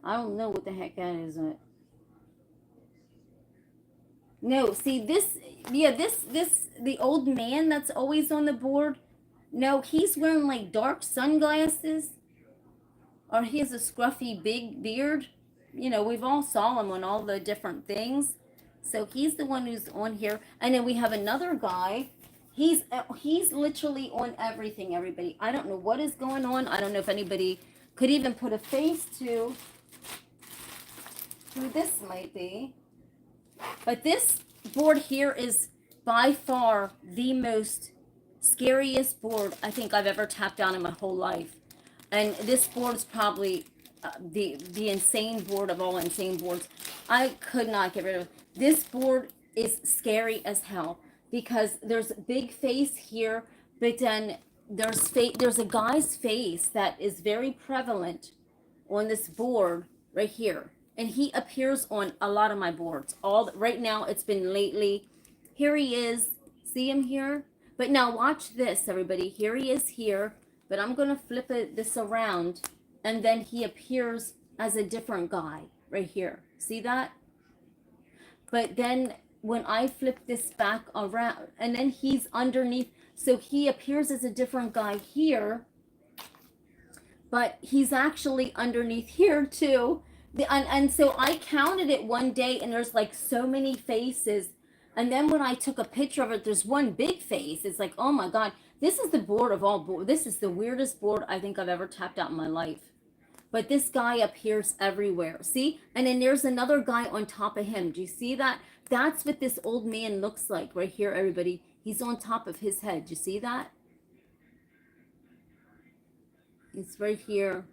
A: I don't know what the heck that is. No, see this, yeah, the old man that's always on the board. No, he's wearing like dark sunglasses, or he has a scruffy big beard. You know, we've all saw him on all the different things. So he's the one who's on here. And then we have another guy. He's literally on everything, everybody. I don't know what is going on. I don't know if anybody could even put a face to who this might be. But this board here is by far the most scariest board I think I've ever tapped on in my whole life. And this board is probably the insane board of all insane boards. I could not get rid of it. This board is scary as hell because there's a big face here, but then there's a guy's face that is very prevalent on this board right here, and he appears on a lot of my boards. All right now, it's been lately. Here he is. See him here? But now watch this, everybody. Here he is here, but I'm gonna flip this around, and then he appears as a different guy right here. See that? But then when I flip this back around, and then he's underneath, so he appears as a different guy here, but he's actually underneath here too. And so I counted it one day, and there's like so many faces. And then when I took a picture of it, there's one big face. It's like, oh my God, this is the board of all board. This is the weirdest board I think I've ever tapped out in my life. But this guy appears everywhere. See? And then there's another guy on top of him. Do you see that? That's what this old man looks like right here, everybody. He's on top of his head. Do you see that? It's right here.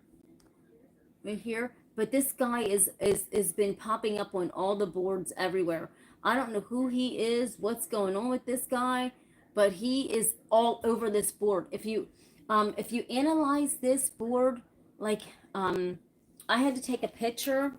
A: Right here. But this guy is been popping up on all the boards everywhere. I don't know who he is, what's going on with this guy, but he is all over this board. If you analyze this board, like I had to take a picture,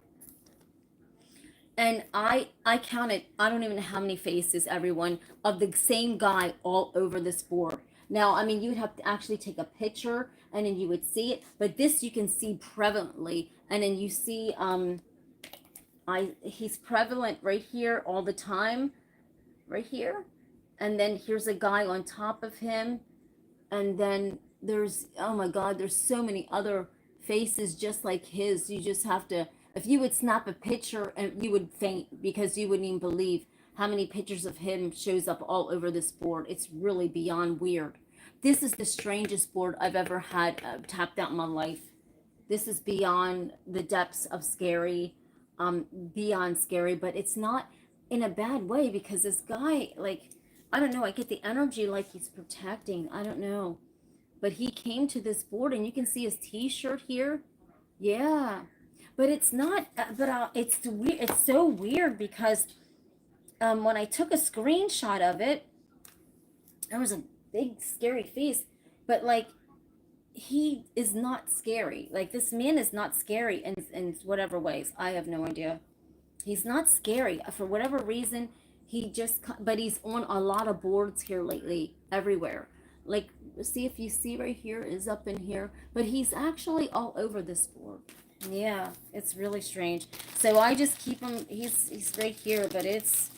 A: and I counted, I don't even know how many faces, everyone, of the same guy all over this board. Now, I mean, you would have to actually take a picture, and then you would see it, but this you can see prevalently, and then you see he's prevalent right here all the time, right here, and then here's a guy on top of him, and then there's, oh my God, there's so many other faces just like his. You just have to, if you would snap a picture, and you would faint because you wouldn't even believe how many pictures of him shows up all over this board. It's really beyond weird. This is the strangest board I've ever had tapped out in my life. This is beyond the depths of scary, beyond scary, but it's not in a bad way, because this guy, like, I don't know, I get the energy like he's protecting. I don't know. But he came to this board, and you can see his t-shirt here. Yeah. But it's not, it's weird. It's so weird because when I took a screenshot of it, there was a big scary face, but like, he is not scary. Like, this man is not scary in whatever ways. I have no idea. He's not scary for whatever reason. He just, but he's on a lot of boards here lately, everywhere. Like, see, if you see right here is up in here, but he's actually all over this board. Yeah, it's really strange. So I just keep him, he's right here, but it's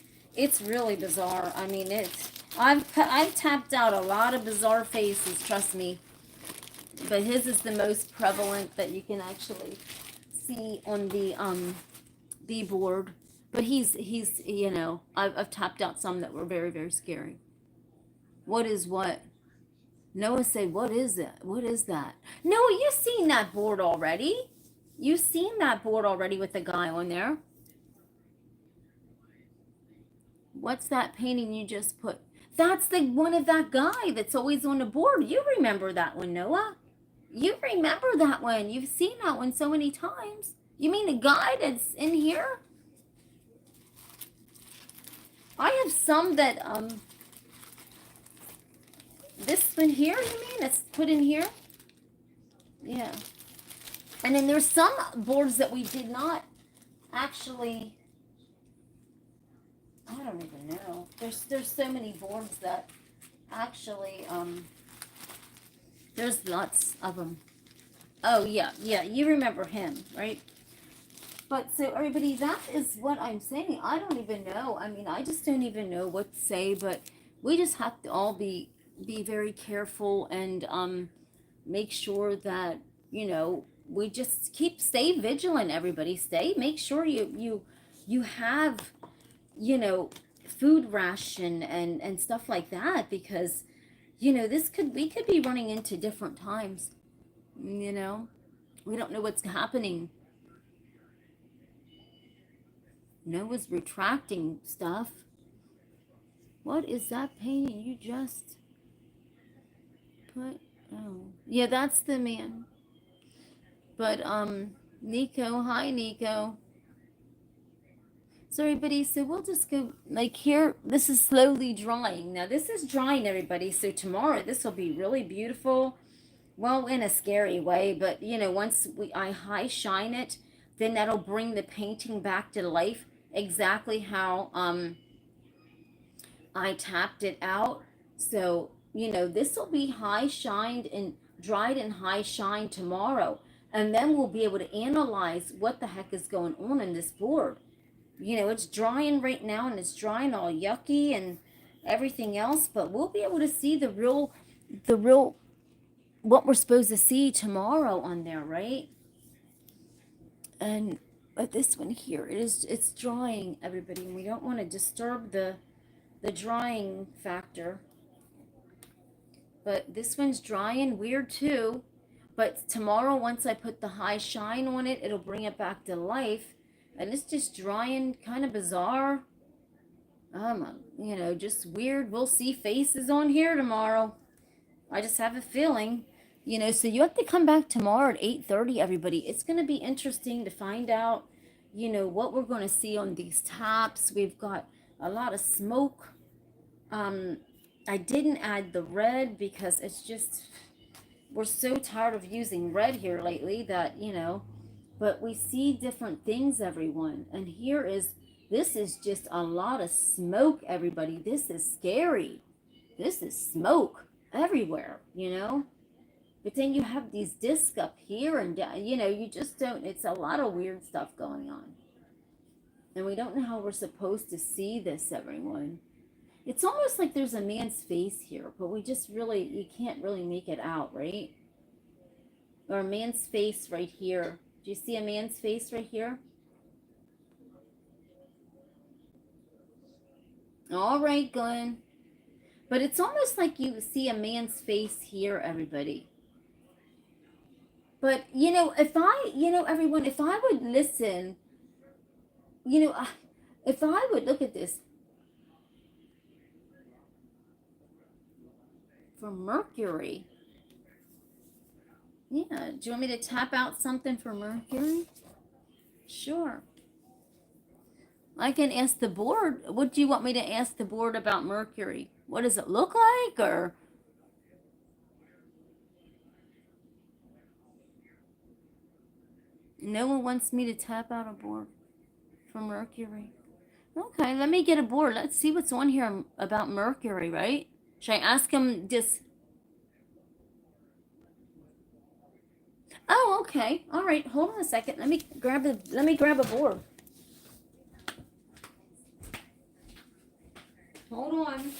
A: really bizarre. I mean, I've tapped out a lot of bizarre faces, trust me. But his is the most prevalent that you can actually see on the board. But he's you know, I've tapped out some that were very, very scary. What is what? Noah said, what is it? What is that? Noah, you've seen that board already. You've seen that board already with the guy on there. What's that painting you just put? That's the one of that guy that's always on the board. You remember that one, Noah? You remember that one. You've seen that one so many times. You mean the guy that's in here? I have some that, this one here, you mean? That's put in here? Yeah. And then there's some boards that we did not actually, I don't even know. There's so many boards that actually, there's lots of them. Oh, yeah, you remember him, right? But so everybody, that is what I'm saying. I don't even know. I mean, I just don't even know what to say, but we just have to all be very careful and make sure that, we just stay vigilant, everybody. Make sure you have, you know, food ration and stuff like that, because we could be running into different times, you know. We don't know what's happening. Noah's retracting stuff. What is that painting you just put? Oh, yeah, that's the man. But Nico, hi Nico. So everybody, so we'll just go like here. This is slowly drying. Now this is drying, everybody. So tomorrow this will be really beautiful. Well, in a scary way, but once I high shine it, then that'll bring the painting back to life exactly how I tapped it out. So, this will be high shined and dried and high shine tomorrow. And then we'll be able to analyze what the heck is going on in this board. It's drying right now and it's drying all yucky and everything else, but we'll be able to see the real, what we're supposed to see tomorrow on there, right? And but this one here, it's drying, everybody, and we don't want to disturb the drying factor. But this one's drying weird too. But tomorrow, once I put the high shine on it, it'll bring it back to life. And it's just drying kind of bizarre. Just weird. We'll see faces on here tomorrow. I just have a feeling. So you have to come back tomorrow at 8:30, everybody. It's going to be interesting to find out, what we're going to see on these tops. We've got a lot of smoke. I didn't add the red because it's just, we're so tired of using red here lately that, but we see different things, everyone. And this is just a lot of smoke, everybody. This is scary. This is smoke everywhere, But then you have these discs up here and down, you just don't, it's a lot of weird stuff going on. And we don't know how we're supposed to see this, everyone. It's almost like there's a man's face here, but you can't really make it out, right? Or a man's face right here. Do you see a man's face right here? All right, Glenn. But it's almost like you see a man's face here, everybody. But, everyone, if I would listen, if I would look at this, for Mercury. Yeah, do you want me to tap out something for Mercury? Sure. I can ask the board. What do you want me to ask the board about Mercury? What does it look like, or? No one wants me to tap out a board for Mercury. Okay, let me get a board. Let's see what's on here about Mercury, right? Should I ask him just? Oh, okay. All right. Hold on a second. Let me grab a board. Hold on.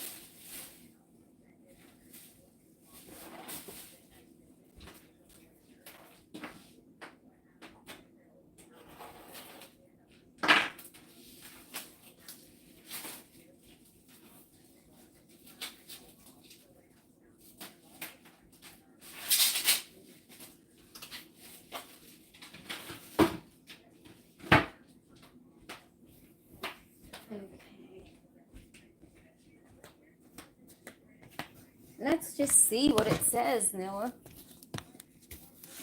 A: Let's just see what it says, Noah,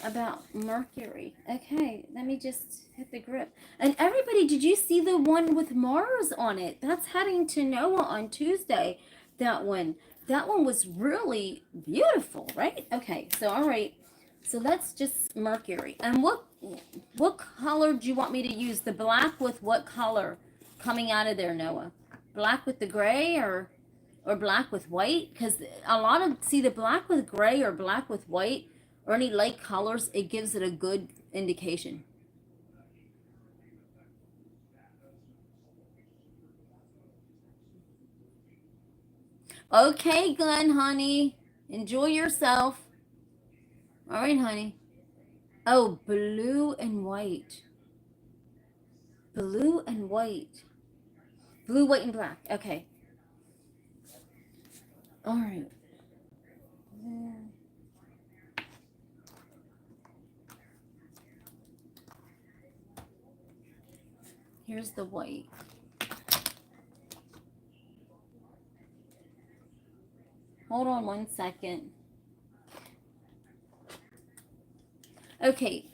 A: about Mercury. Okay, let me just hit the grip. And everybody, did you see the one with Mars on it? That's heading to Noah on Tuesday. That one was really beautiful, right? Okay, so all right. So let's just Mercury. And what color do you want me to use? The black with what color coming out of there, Noah? Black with the gray or black with white? Because a lot of, see, the black with gray or black with white or any light colors, it gives it a good indication. Okay, Glenn, honey. Enjoy yourself. All right, honey. Oh, blue and white. Blue and white. Blue, white, and black. Okay. All right. Here's the white. Hold on 1 second. Okay.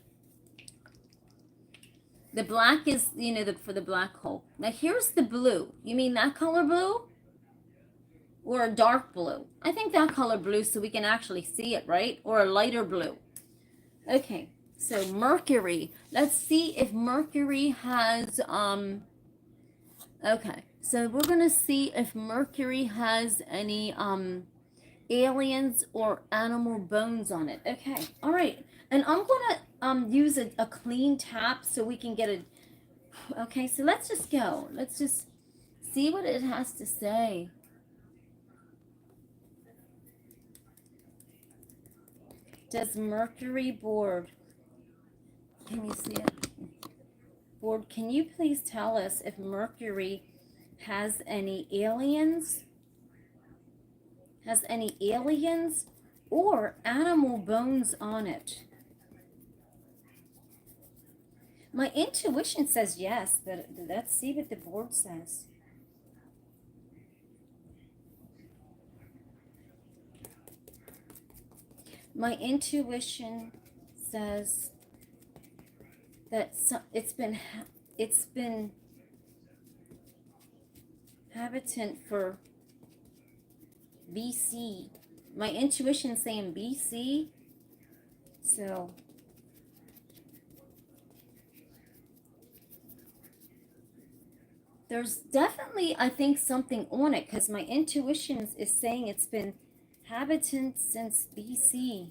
A: The black is, for the black hole. Now here's the blue. You mean that color blue? Or a dark blue? I think that color blue so we can actually see it, right? Or a lighter blue. Okay. So Mercury. Let's see if Mercury has, okay. So we're going to see if Mercury has any, aliens or animal bones on it. Okay. All right. And I'm going to, use a clean tap so we can get a, okay. So let's just go. Let's just see what it has to say. Does Mercury board, can you see it? Board, can you please tell us if Mercury has any aliens? Has any aliens or animal bones on it? My intuition says yes, but let's see what the board says. My intuition says that it's been habitant for BC. My intuition's saying BC. So there's definitely, I think, something on it because my intuition is saying it's been habitant since BC.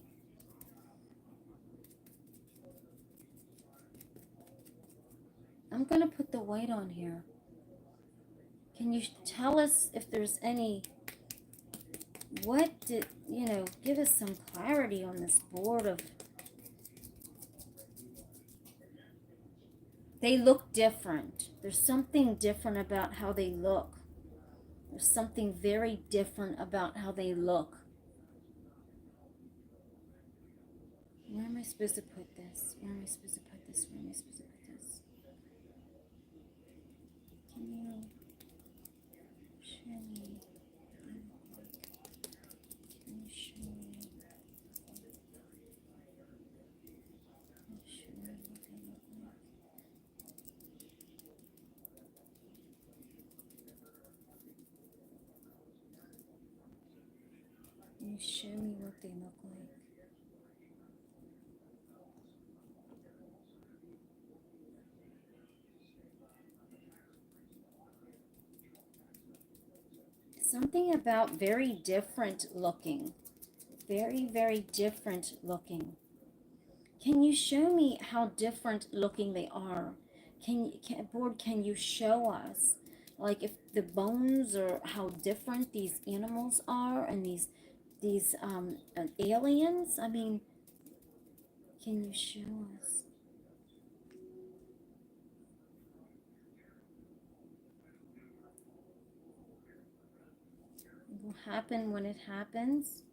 A: I'm going to put the white on here. Can you tell us if there's any, what did, give us some clarity on this board of, they look different. There's something different about how they look. There's something very different about how they look. Where am I supposed to put this? Where am I supposed to put this? Where am I supposed to put this? Can you show me? Can you show me? Show me what they look like. Can you show me what they look like? Something about very different looking. Very, very different looking. Can you show me how different looking they are? Board, can you show us, like, if the bones or how different these animals are and these aliens? I mean, can you show us? It will happen when it happens.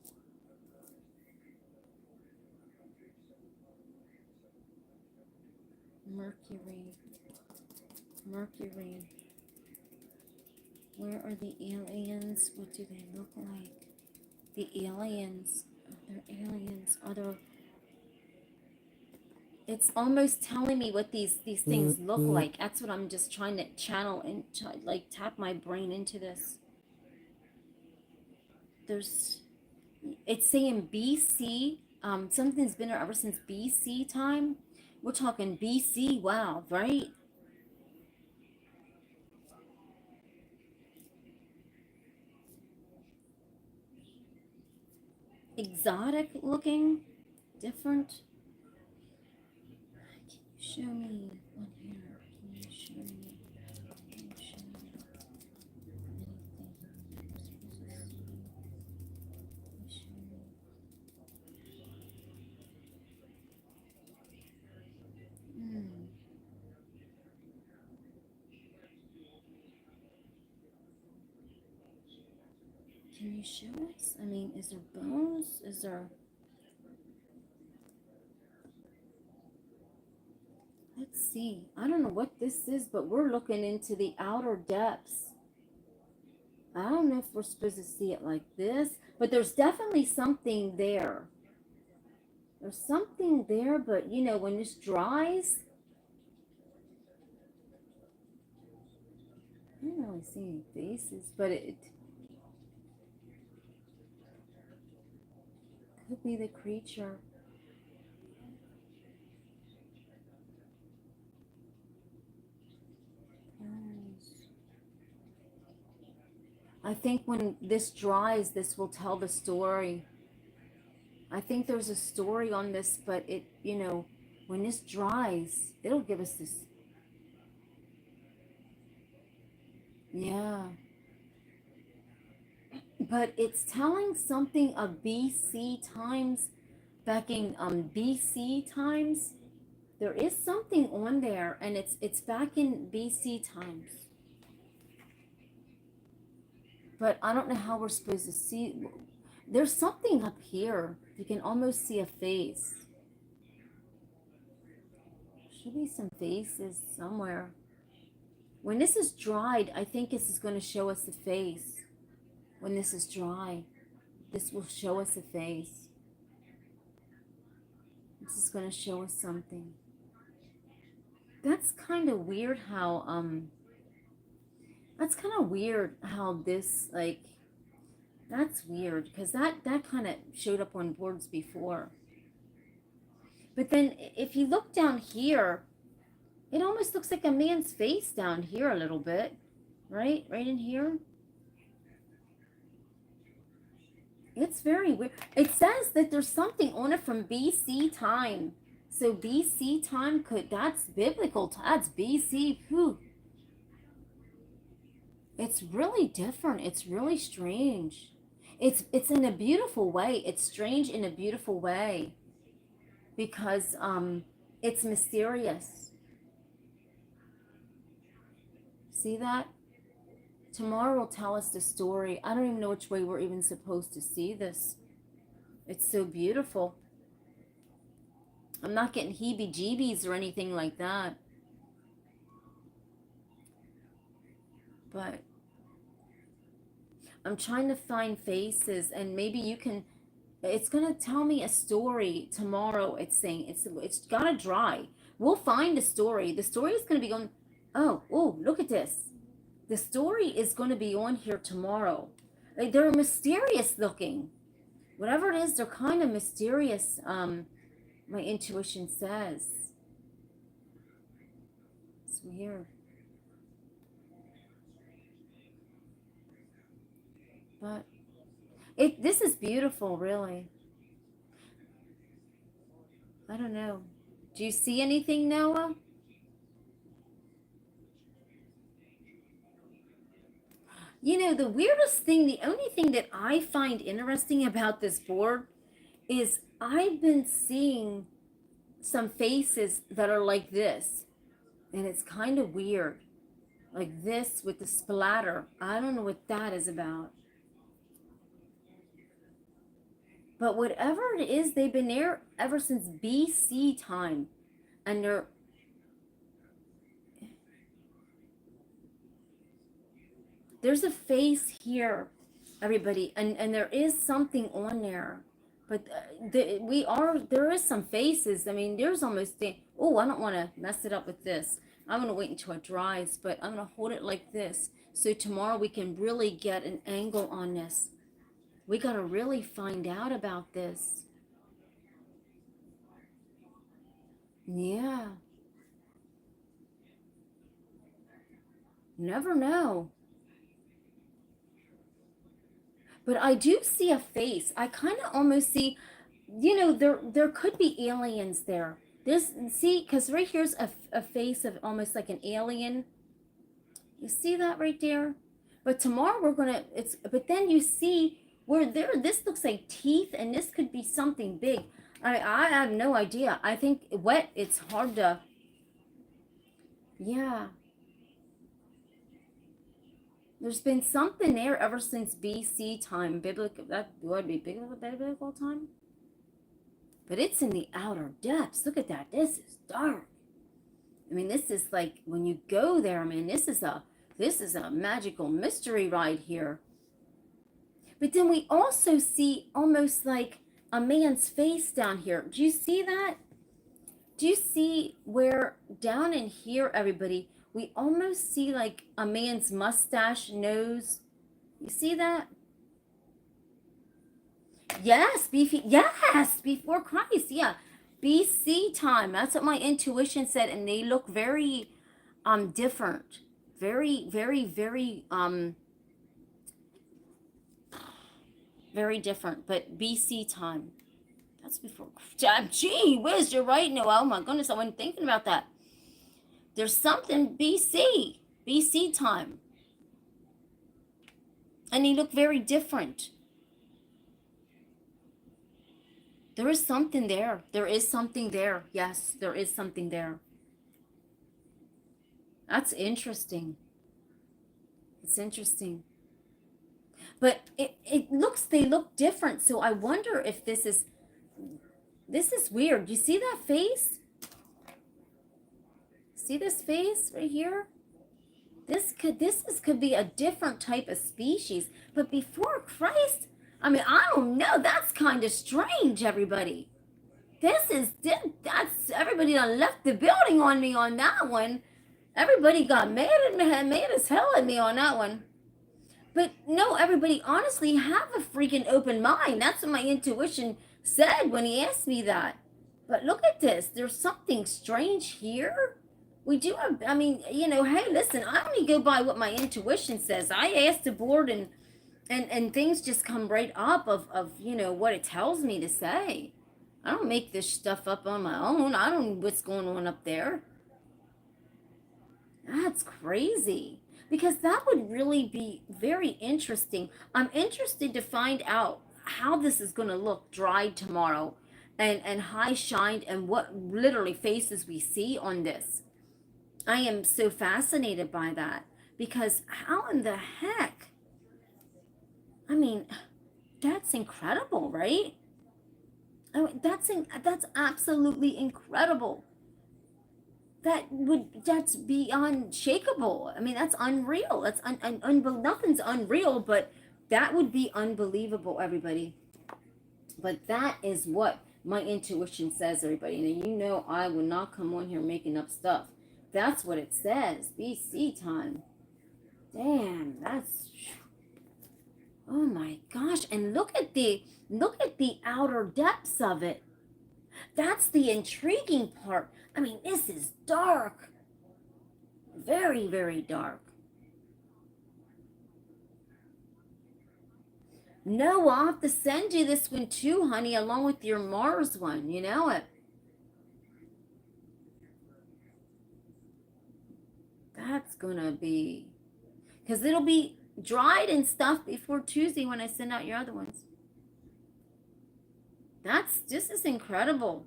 A: Mercury. Mercury. Where are the aliens? What do they look like? The aliens. They're aliens. Are there... It's almost telling me what these things look like. That's what I'm just trying to channel and like tap my brain into this. There's... It's saying BC. Something's been there ever since BC time. We're talking BC. Wow, right? Exotic looking, different. Can you show me on here? Can you show me? Can you show me anything? Can you show us? I mean, is there bones? Is there... Let's see. I don't know what this is, but we're looking into the outer depths. I don't know if we're supposed to see it like this, but there's definitely something there. There's something there, but you know, when this dries, I don't really see any faces, but it could be the creature. I think when this dries, this will tell the story. I think there's a story on this, but it, you know, when this dries, it'll give us this. Yeah. But it's telling something of BC times, back in BC times. There is something on there, and it's back in BC times. But I don't know how we're supposed to see. There's something up here. You can almost see a face. Should be some faces somewhere. When this is dried, I think this is going to show us the face. When this is dry, this will show us a face. This is going to show us something. That's kind of weird how, that's kind of weird how this, like, that's weird, because that kind of showed up on boards before. But then if you look down here, it almost looks like a man's face down here a little bit, right? Right in here. It's very weird. It says that there's something on it from BC time. So BC time that's biblical. That's BC. Whew. It's really different. It's really strange. It's in a beautiful way. It's strange in a beautiful way. Because it's mysterious. See that? Tomorrow will tell us the story. I don't even know which way we're even supposed to see this. It's so beautiful. I'm not getting heebie-jeebies or anything like that. But I'm trying to find faces, and maybe you can... It's going to tell me a story tomorrow. It's saying it's got to dry. We'll find a story. The story is going to be going... Oh, look at this. The story is going to be on here tomorrow. Like, they're mysterious looking. Whatever it is, they're kind of mysterious, my intuition says. It's weird. But this is beautiful, really. I don't know. Do you see anything, Noah? You know, the weirdest thing, the only thing that I find interesting about this board is I've been seeing some faces that are like this. And it's kind of weird. Like this with the splatter. I don't know what that is about. But whatever it is, they've been there ever since BC time. And there's a face here, everybody, and there is something on there, but there is some faces. I mean, there's almost I don't want to mess it up with this. I'm going to wait until it dries, but I'm going to hold it like this, so tomorrow we can really get an angle on this. We got to really find out about this. Yeah. Never know. But I do see a face. I kind of almost see, you know, there could be aliens there. See, because right here's a face of almost like an alien. You see that right there? But tomorrow but then you see where this looks like teeth, and this could be something big. I have no idea. I think wet, it's hard to, yeah. There's been something there ever since BC time. Biblical, that would be biblical time. But it's in the outer depths. Look at that. This is dark. I mean, this is like when you go there, I mean, this is a magical mystery ride here. But then we also see almost like a man's face down here. Do you see that? Do you see where down in here, everybody, we almost see like a man's mustache, nose? You see that? Yes, beefy. Yes, before Christ. Yeah, BC time. That's what my intuition said, and they look very different, very different. But BC time. That's before. Gee whiz, you're right. No, oh my goodness, I wasn't thinking about that. There's something BC time, and he looked very different. There is something there. There is something there. Yes, there is something there. That's interesting. It's interesting. But they look different. So I wonder if this is weird. You see that face? See this face right here? This could be a different type of species. But before Christ, I mean, I don't know. That's kind of strange, everybody. That's everybody done left the building on me on that one. Everybody got mad as hell at me on that one. But no, everybody, honestly, have a freaking open mind. That's what my intuition said when he asked me that. But look at this. There's something strange here. We do have, I mean, hey, listen, I only go by what my intuition says. I ask the board, and things just come right up of what it tells me to say. I don't make this stuff up on my own. I don't know what's going on up there. That's crazy. Because that would really be very interesting. I'm interested to find out how this is going to look dried tomorrow, and high shined, and what literally faces we see on this. I am so fascinated by that, because how in the heck? I mean, that's incredible, right? I mean, that's absolutely incredible. That's beyond shakeable. I mean, that's unreal. That's nothing's unreal, but that would be unbelievable, everybody. But that is what my intuition says, everybody. And I will not come on here making up stuff. That's what it says. BC time. Damn, that's, oh my gosh. And look at the outer depths of it. That's the intriguing part. I mean, this is dark. Very, very dark. No, I'll have to send you this one too, honey, along with your Mars one. You know it. That's gonna be, because it'll be dried and stuff before Tuesday when I send out your other ones. This is incredible.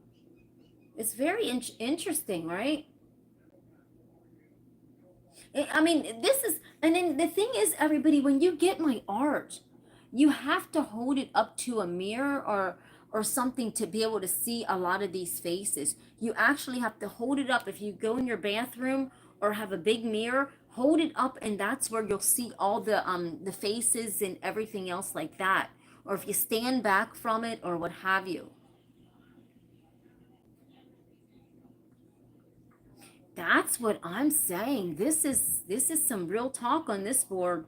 A: It's very interesting, right? I mean, and then the thing is, everybody, when you get my art, you have to hold it up to a mirror or something to be able to see a lot of these faces. You actually have to hold it up. If you go in your bathroom or have a big mirror, hold it up, and that's where you'll see all the faces and everything else like that. Or if you stand back from it or what have you. That's what I'm saying. This is some real talk on this board.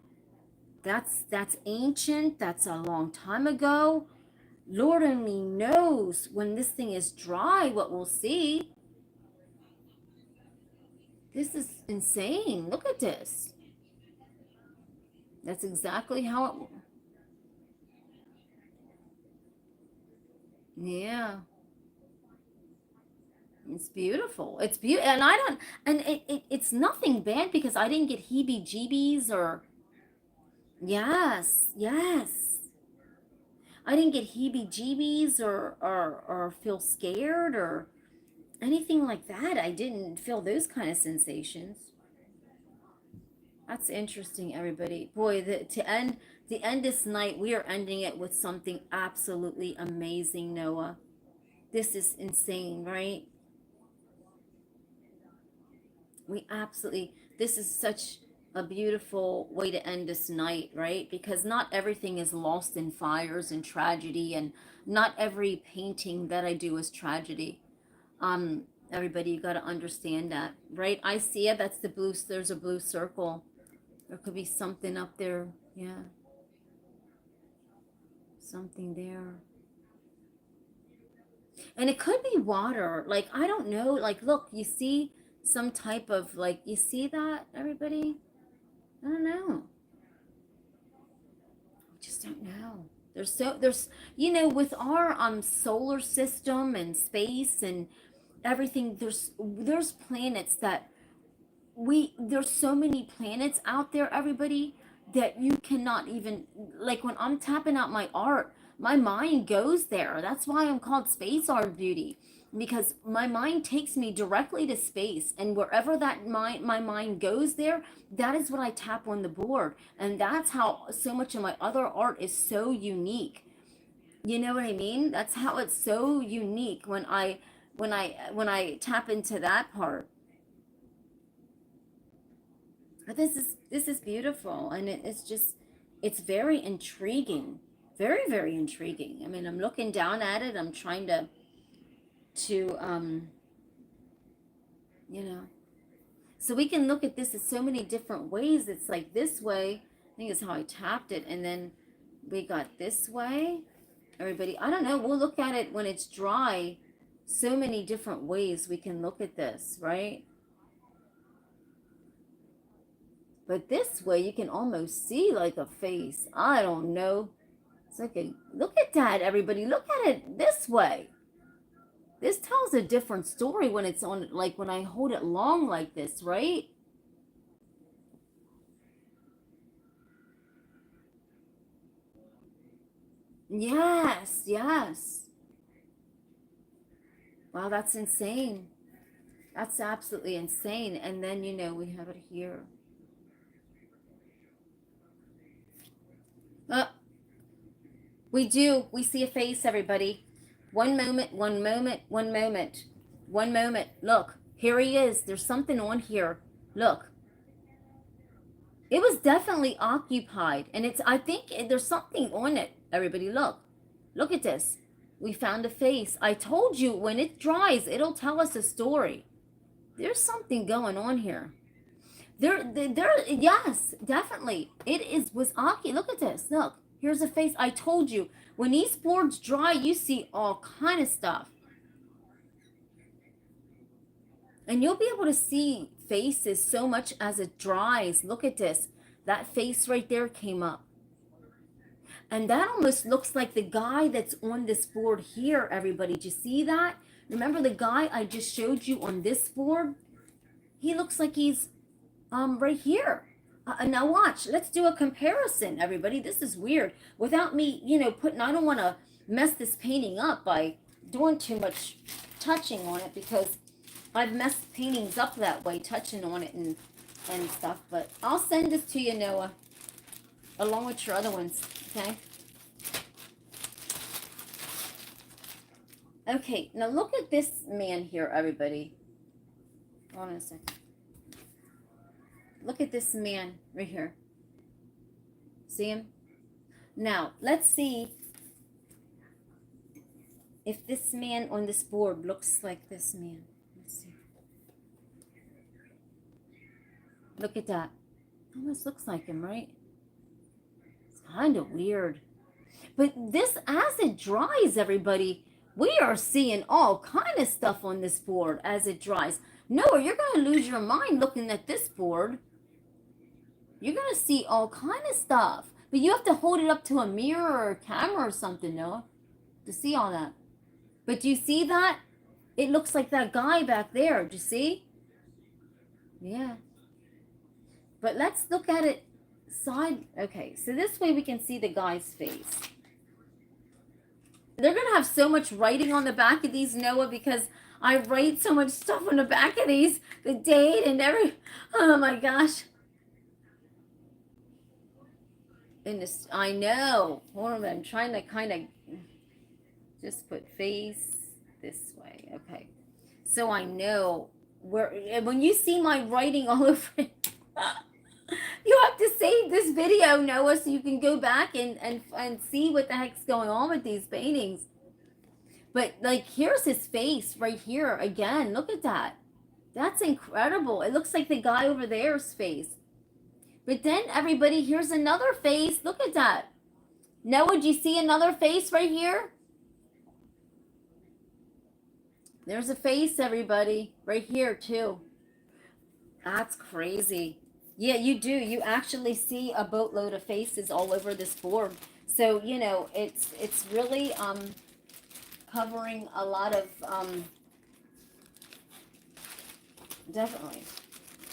A: That's ancient. That's a long time ago. Lord only knows when this thing is dry what we'll see. This is insane. Look at this. That's exactly how it. Yeah. It's beautiful. It's beautiful, and I don't, and it's nothing bad because I didn't get heebie-jeebies or, yes, yes. I didn't get heebie-jeebies or feel scared or anything like that. I didn't feel those kind of sensations. That's interesting, everybody. Boy, to end this night, we are ending it with something absolutely amazing, Noah. This is insane, right? This is such a beautiful way to end this night, right? Because not everything is lost in fires and tragedy, and not every painting that I do is tragedy. Um, Everybody, you got to understand that, right? I see it. That's the blue. There's a blue circle. There could be something up there. Yeah, something there. And it could be water. Like, I don't know. Like, look, you see some type of, like, you see that, everybody? I don't know. I just don't know. There's with our solar system and space and everything, there's planets that there's so many planets out there, everybody, that you cannot even, like, when I'm tapping out my art, my mind goes there. That's why I'm called Space Art Beauty, because my mind takes me directly to space, and wherever my mind goes there, that is what I tap on the board. And that's how so much of my other art is so unique. You know what I mean? That's how it's so unique when I tap into that part. But this is beautiful, and it's very intriguing, very very intriguing. I mean, I'm looking down at it. I'm trying to you know, so we can look at this in so many different ways. It's like this way. I think is how I tapped it, and then we got this way. Everybody, I don't know. We'll look at it when it's dry. So many different ways we can look at this, right? But this way, you can almost see like a face. I don't know. It's like look at that, everybody. Look at it this way. This tells a different story when it's on, like when I hold it long like this, right? Yes, yes. Wow, that's insane. That's absolutely insane. And then, we have it here. Uh, we do. We see a face, everybody. One moment, one moment, one moment, one moment. Look, here he is. There's something on here. Look, it was definitely occupied, and I think there's something on it. Everybody, look at this. We found a face. I told you when it dries, it'll tell us a story. There's something going on here. Yes, definitely. Was occupied. Look at this. Look, here's a face. I told you when these boards dry, you see all kind of stuff. And you'll be able to see faces so much as it dries. Look at this. That face right there came up. And that almost looks like the guy that's on this board here, everybody. Do you see that? Remember the guy I just showed you on this board? He looks like he's right here. Now watch. Let's do a comparison, everybody. This is weird. Without me, I don't want to mess this painting up by doing too much touching on it, because I've messed paintings up that way, touching on it and stuff. But I'll send this to you, Noah, along with your other ones, okay? Okay, now look at this man here, everybody. Hold on a second. Look at this man right here. See him? Now, let's see if this man on this board looks like this man. Let's see. Look at that. Almost looks like him, right? It's kind of weird. But this, as it dries, everybody, we are seeing all kind of stuff on this board as it dries. Noah, you're going to lose your mind looking at this board. You're going to see all kind of stuff. But you have to hold it up to a mirror or a camera or something, Noah, to see all that. But do you see that? It looks like that guy back there. Do you see? Yeah. But let's look at it side. Okay, so this way we can see the guy's face. They're going to have so much writing on the back of these, Noah, because I write so much stuff on the back of these. The date and oh my gosh. in this, I know. Hold on, I'm trying to kind of just put face this way. Okay. So I know where, when you see my writing all over it, you have to save this video, Noah, so you can go back and see what the heck's going on with these paintings. But like, here's his face right here again. Look at that. That's incredible. It looks like the guy over there's face. But then everybody, here's another face. Look at that. Noah, do you see another face right here? There's a face, everybody, right here too. That's crazy. Yeah, you do. You actually see a boatload of faces all over this board. So, you know, it's really covering a lot of definitely.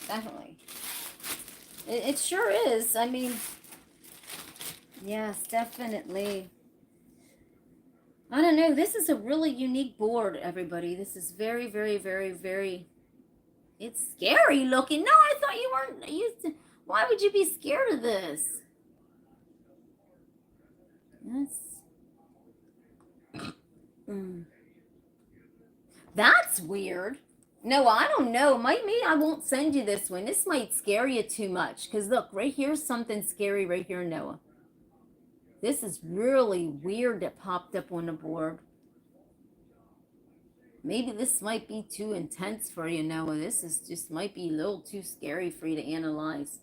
A: Definitely. It sure is. I mean, yes, definitely. I don't know. This is a really unique board, everybody. This is very, very, very, very. It's scary looking. No, I thought you weren't. Why would you be scared of this? That's weird. No, I don't know. Maybe I won't send you this one. This might scare you too much. Because look, right here's something scary right here, Noah. This is really weird that popped up on the board. Maybe this might be too intense for you, Noah. This is just might be a little too scary for you to analyze.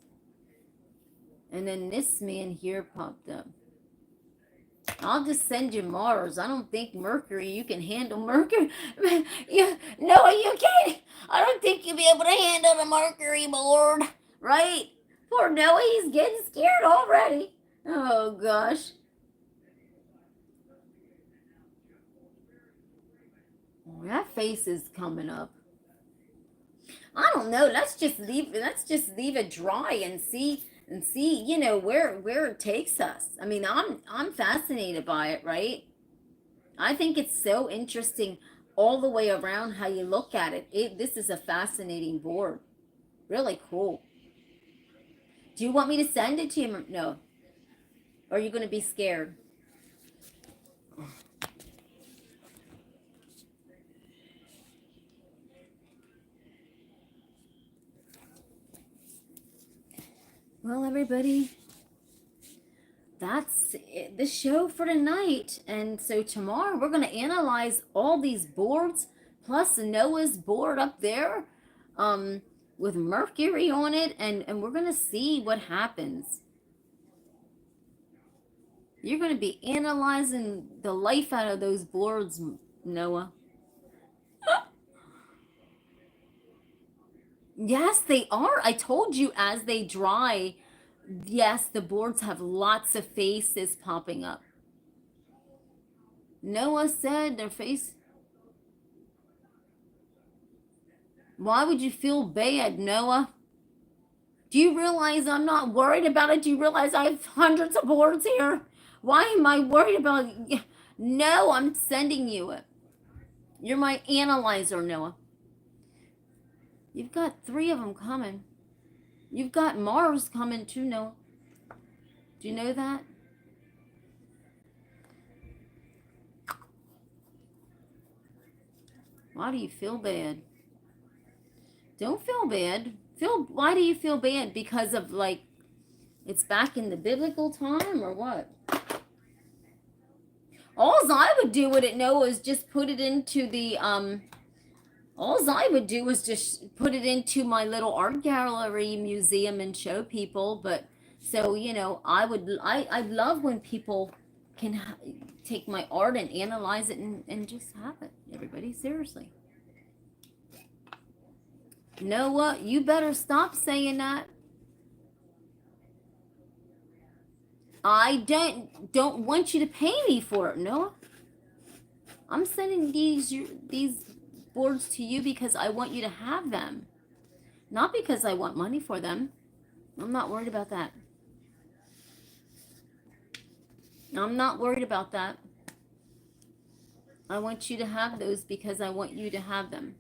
A: And then this man here popped up. I'll just send you Mars. I don't think Mercury, you can handle Mercury. No, you can't. I don't think you'll be able to handle the Mercury board. Right? Poor Noah, he's getting scared already. Oh, gosh. That face is coming up. I don't know. Let's just leave it dry and see, you know, where it takes us. I mean, I'm fascinated by it, right? I think it's so interesting all the way around how you look at it. This is a fascinating board. Really cool. Do you want me to send it to you? No. Or are you going to be scared? Well, everybody, that's the show for tonight. And so tomorrow we're going to analyze all these boards, plus Noah's board up there with Mercury on it. And we're going to see what happens. You're going to be analyzing the life out of those boards, Noah. Yes, they are. I told you as they dry, yes, the boards have lots of faces popping up. Noah said their face. Why would you feel bad, Noah? Do you realize I'm not worried about it? Do you realize I have hundreds of boards here? Why am I worried about it? No, I'm sending you it. You're my analyzer, Noah. You've got 3 of them coming. You've got Mars coming too, Noah. Do you know that? Why do you feel bad? Don't feel bad. Why do you feel bad? Because of, like, it's back in the biblical time or what? All I would do with it, Noah, is just put it into the all I would do is just put it into my little art gallery museum and show people. But so, you know, I love when people can take my art and analyze it and just have it. Everybody, seriously. Noah, you better stop saying that. I don't want you to pay me for it, Noah. I'm sending these boards to you because I want you to have them, not because I want money for them. I'm not worried about that. I'm not worried about that. I want you to have those because I want you to have them.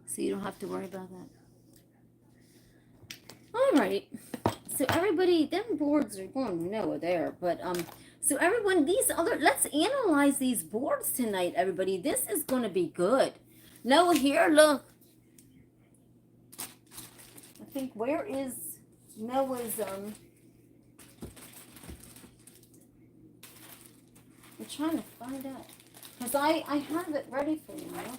A: So you don't have to worry about that. All right. So everybody, them boards are going nowhere there. But so everyone, let's analyze these boards tonight, everybody. This is going to be good. Noah, here, look. I think, where is Noah's, I'm trying to find out. Because I have it ready for you, Noah.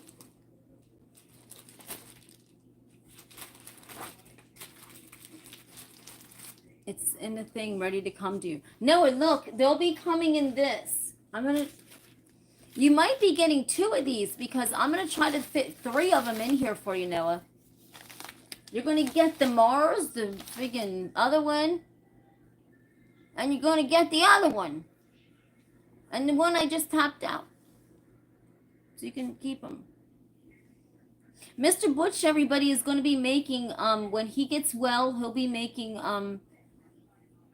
A: It's in the thing ready to come to you. Noah, look, they'll be coming in this. You might be getting 2 of these because I'm going to try to fit 3 of them in here for you, Noah. You're going to get the Mars, the freaking other one, and you're going to get the other one. And the one I just tapped out. So you can keep them. Mr. Butch, everybody, is going to be making, when he gets well, he'll be making,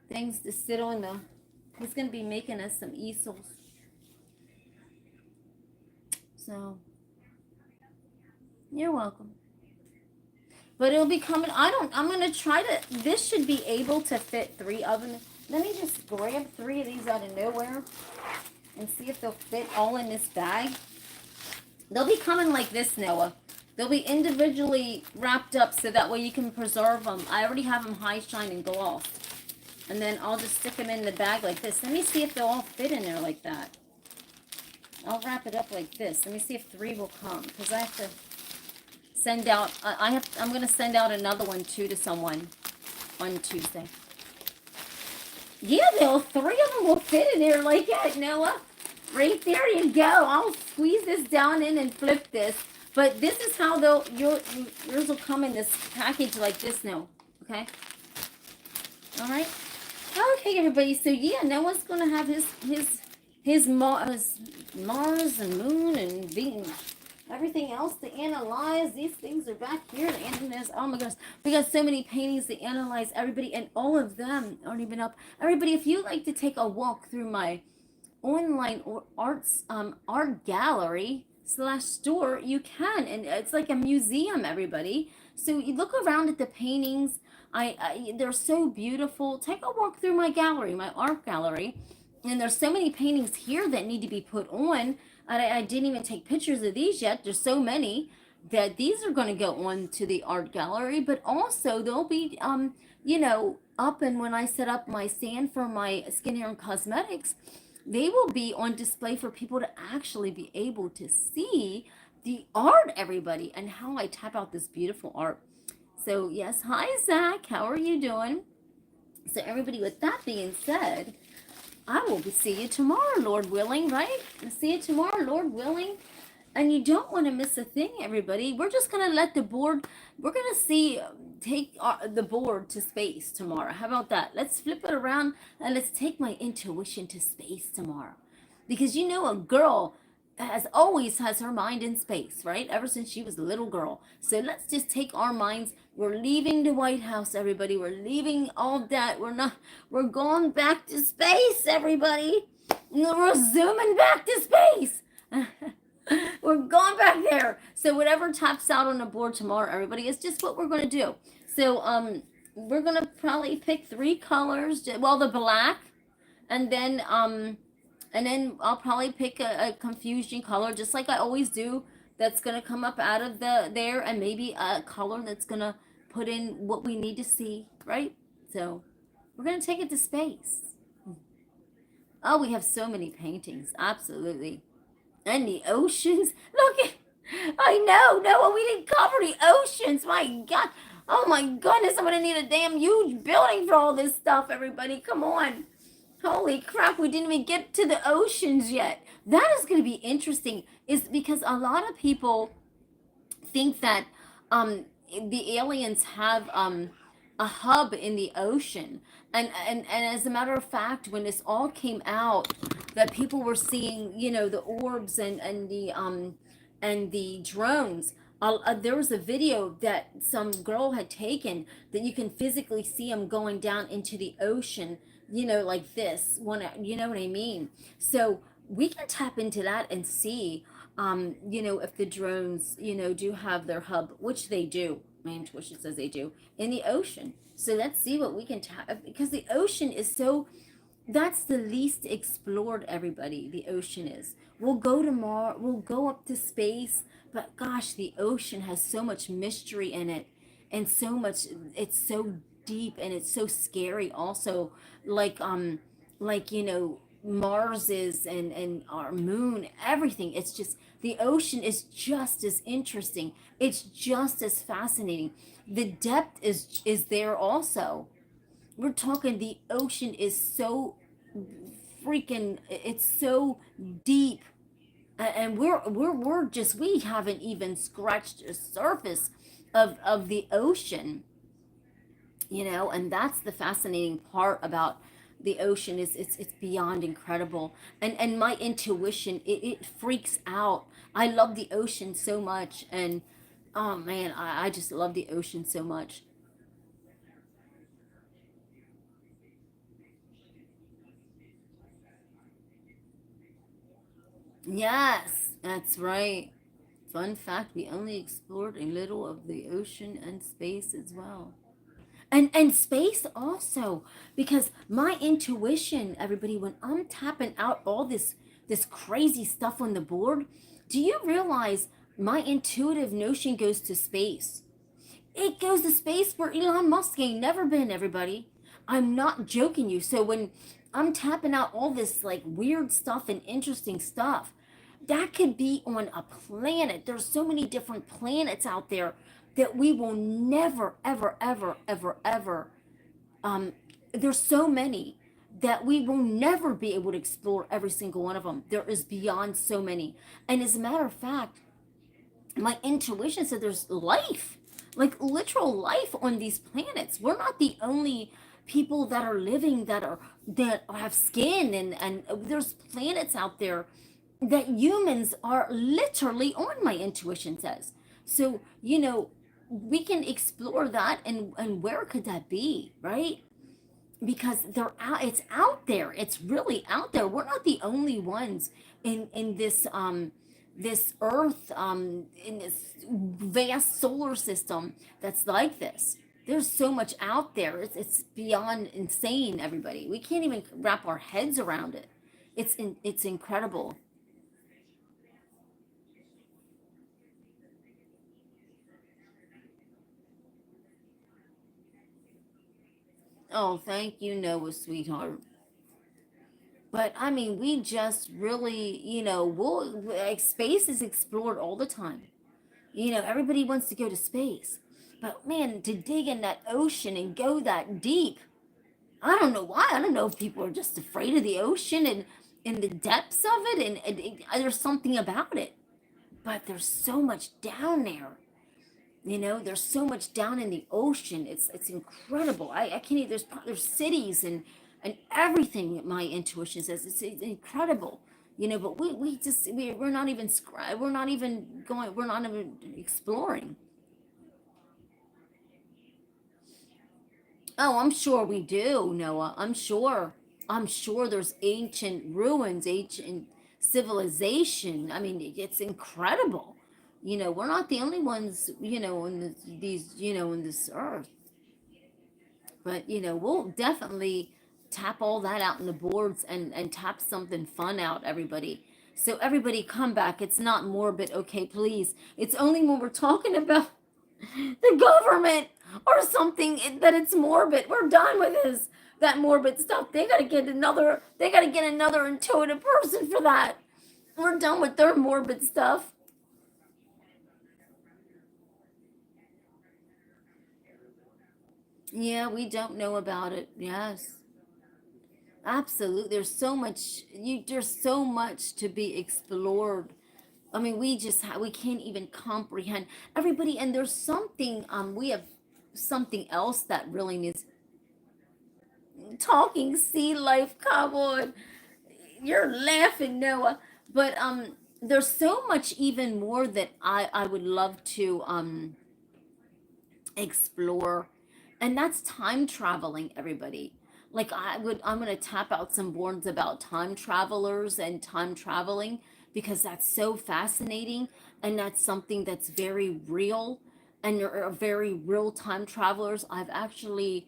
A: things to sit on the, he's going to be making us some easels. So, you're welcome. But it'll be coming, I'm going to try to, this should be able to fit 3 of them. Let me just grab 3 of these out of nowhere and see if they'll fit all in this bag. They'll be coming like this, Noah. They'll be individually wrapped up so that way you can preserve them. I already have them high shine and gloss. And then I'll just stick them in the bag like this. Let me see if they'll all fit in there like that. I'll wrap it up like this. Let me see if 3 will come. Because I have to send out, I'm going to send out another one too to someone on Tuesday. Yeah, 3 of them will fit in there like that, Noah. Right there you go. I'll squeeze this down in and flip this. But this is how yours will come in this package like this now. Okay? All right? Okay, everybody. So, yeah, Noah's going to have his Mars and Moon and Venus. Everything else to analyze. These things are back here to analyze. Oh, my gosh. We got so many paintings to analyze, everybody. And all of them aren't even up. Everybody, if you like to take a walk through my online art gallery / store, you can, and it's like a museum, everybody. So you look around at the paintings. They're so beautiful. Take a walk through my gallery, my art gallery, and there's so many paintings here that need to be put on. I didn't even take pictures of these yet. There's so many that these are going to go on to the art gallery, but also they'll be up, and when I set up my stand for my skincare and cosmetics, they will be on display for people to actually be able to see the art, everybody, and how I tap out this beautiful art. So, yes, hi, Zach. How are you doing? So, everybody, with that being said, I will see you tomorrow, Lord willing, right? I'll see you tomorrow, Lord willing. And you don't want to miss a thing, everybody. We're just going to let the board, we're going to take the board to space tomorrow. How about that? Let's flip it around and let's take my intuition to space tomorrow. Because a girl always has her mind in space, right? Ever since she was a little girl. So let's just take our minds. We're leaving the White House, everybody. We're leaving all that. We're going back to space, everybody. We're zooming back to space. We're going back there. So whatever taps out on the board tomorrow, everybody, is just what we're going to do. So we're going to probably pick 3 colors. Well, the black, and then I'll probably pick a confusion color, just like I always do. That's going to come up out of there, and maybe a color that's going to put in what we need to see, right? So we're going to take it to space. Oh, we have so many paintings. Absolutely. And the oceans. Look at, I know, Noah, we didn't cover the oceans. My God. Oh my goodness, I'm going to need a damn huge building for all this stuff, everybody. Come on. Holy crap, we didn't even get to the oceans yet. That is going to be interesting, is because a lot of people think that the aliens have a hub in the ocean. And as a matter of fact, when this all came out, that people were seeing, the orbs and the drones. There was a video that some girl had taken that you can physically see them going down into the ocean, like this one, you know what I mean? So we can tap into that and see, if the drones, do have their hub, which they do. my intuition says they do, in the ocean. So let's see what we can tap, because the ocean is so, that's the least explored, everybody. The ocean is. We'll go to Mars, we'll go up to space, but gosh, the ocean has so much mystery in it, and so much, it's so deep, and it's so scary also. Like Mars is, and our moon, everything. It's just, the ocean is just as interesting. It's just as fascinating. The depth is there also. We're talking, the ocean is so freaking, it's so deep, and we're just, we haven't even scratched the surface of the ocean, and that's the fascinating part about the ocean. Is it's beyond incredible. And my intuition, it freaks out. I love the ocean so much, and oh man, I just love the ocean so much. Yes, that's right. Fun fact, we only explored a little of the ocean and space as well. And space also, because my intuition, everybody, when I'm tapping out all this crazy stuff on the board, do you realize my intuitive notion goes to space? It goes to space where Elon Musk ain't never been, everybody. I'm not joking you. So when I'm tapping out all this like weird stuff and interesting stuff, that could be on a planet. There's so many different planets out there that we will never, ever, ever, ever, ever. Um, there's so many that we will never be able to explore every single one of them. There is beyond so many. And as a matter of fact, my intuition said there's life, like literal life on these planets. We're not the only people that are living, that have skin, and there's planets out there that humans are literally on, my intuition says. So we can explore that, and where could that be, right? Because they're out, it's out there, it's really out there. We're not the only ones in this earth, in this vast solar system that's like this. There's so much out there. It's beyond insane, everybody. We can't even wrap our heads around it. It's incredible. Oh, thank you, Noah, sweetheart. But I mean, we just really, like, space is explored all the time. Everybody wants to go to space. But man, to dig in that ocean and go that deep, I don't know why. I don't know if people are just afraid of the ocean and the depths of it, and there's something about it. But there's so much down there. There's so much down in the ocean. It's incredible. I can't even, there's cities and everything. My intuition says it's incredible. But we're not even we're not even going, we're not even exploring. Oh, I'm sure we do, Noah. I'm sure there's ancient ruins, ancient civilization. I mean, it's incredible. We're not the only ones, in in this earth. But we'll definitely tap all that out in the boards, and tap something fun out, everybody. So everybody come back. It's not morbid, okay, please. It's only when we're talking about the government or something that it's morbid. We're done with this, that morbid stuff. They gotta get another intuitive person for that. We're done with their morbid stuff. Yeah, we don't know about it. Yes. Absolutely. There's so much to be explored. I mean, we can't even comprehend everybody. And there's something, we have something else that really needs talking sea life. Come on. You're laughing, Noah. But there's so much even more that I would love to explore, and that's time traveling, everybody. Like, I'm going to tap out some boards about time travelers and time traveling, because that's so fascinating, and that's something that's very real. and they're very real time travelers. I've actually,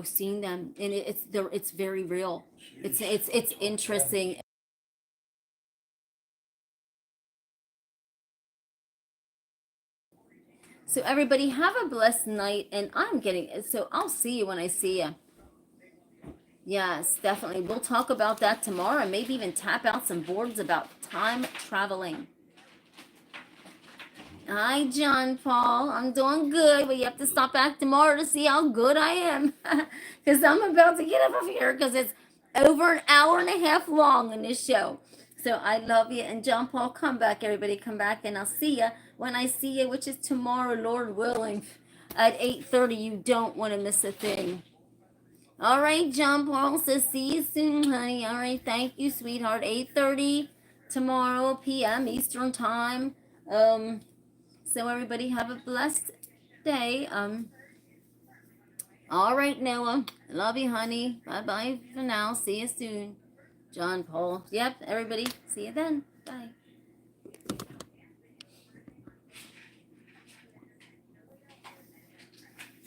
A: seen them, and it's very real. It's interesting. So everybody have a blessed night, and so I'll see you when I see you. Yes, definitely. We'll talk about that tomorrow, and maybe even tap out some boards about time traveling. Hi, John Paul. I'm doing good, but you have to stop back tomorrow to see how good I am. Because I'm about to get up of here because it's over an hour and a half long in this show. So I love you. And John Paul, come back, everybody. Come back, and I'll see you when I see you, which is tomorrow, Lord willing, at 8:30. You don't want to miss a thing. All right, John Paul says, see you soon, honey. All right, thank you, sweetheart. 8:30 tomorrow p.m. Eastern Time. So everybody have a blessed day. All right, Noah. Love you, honey. Bye-bye for now. See you soon. John Paul. Yep, everybody. See you then. Bye.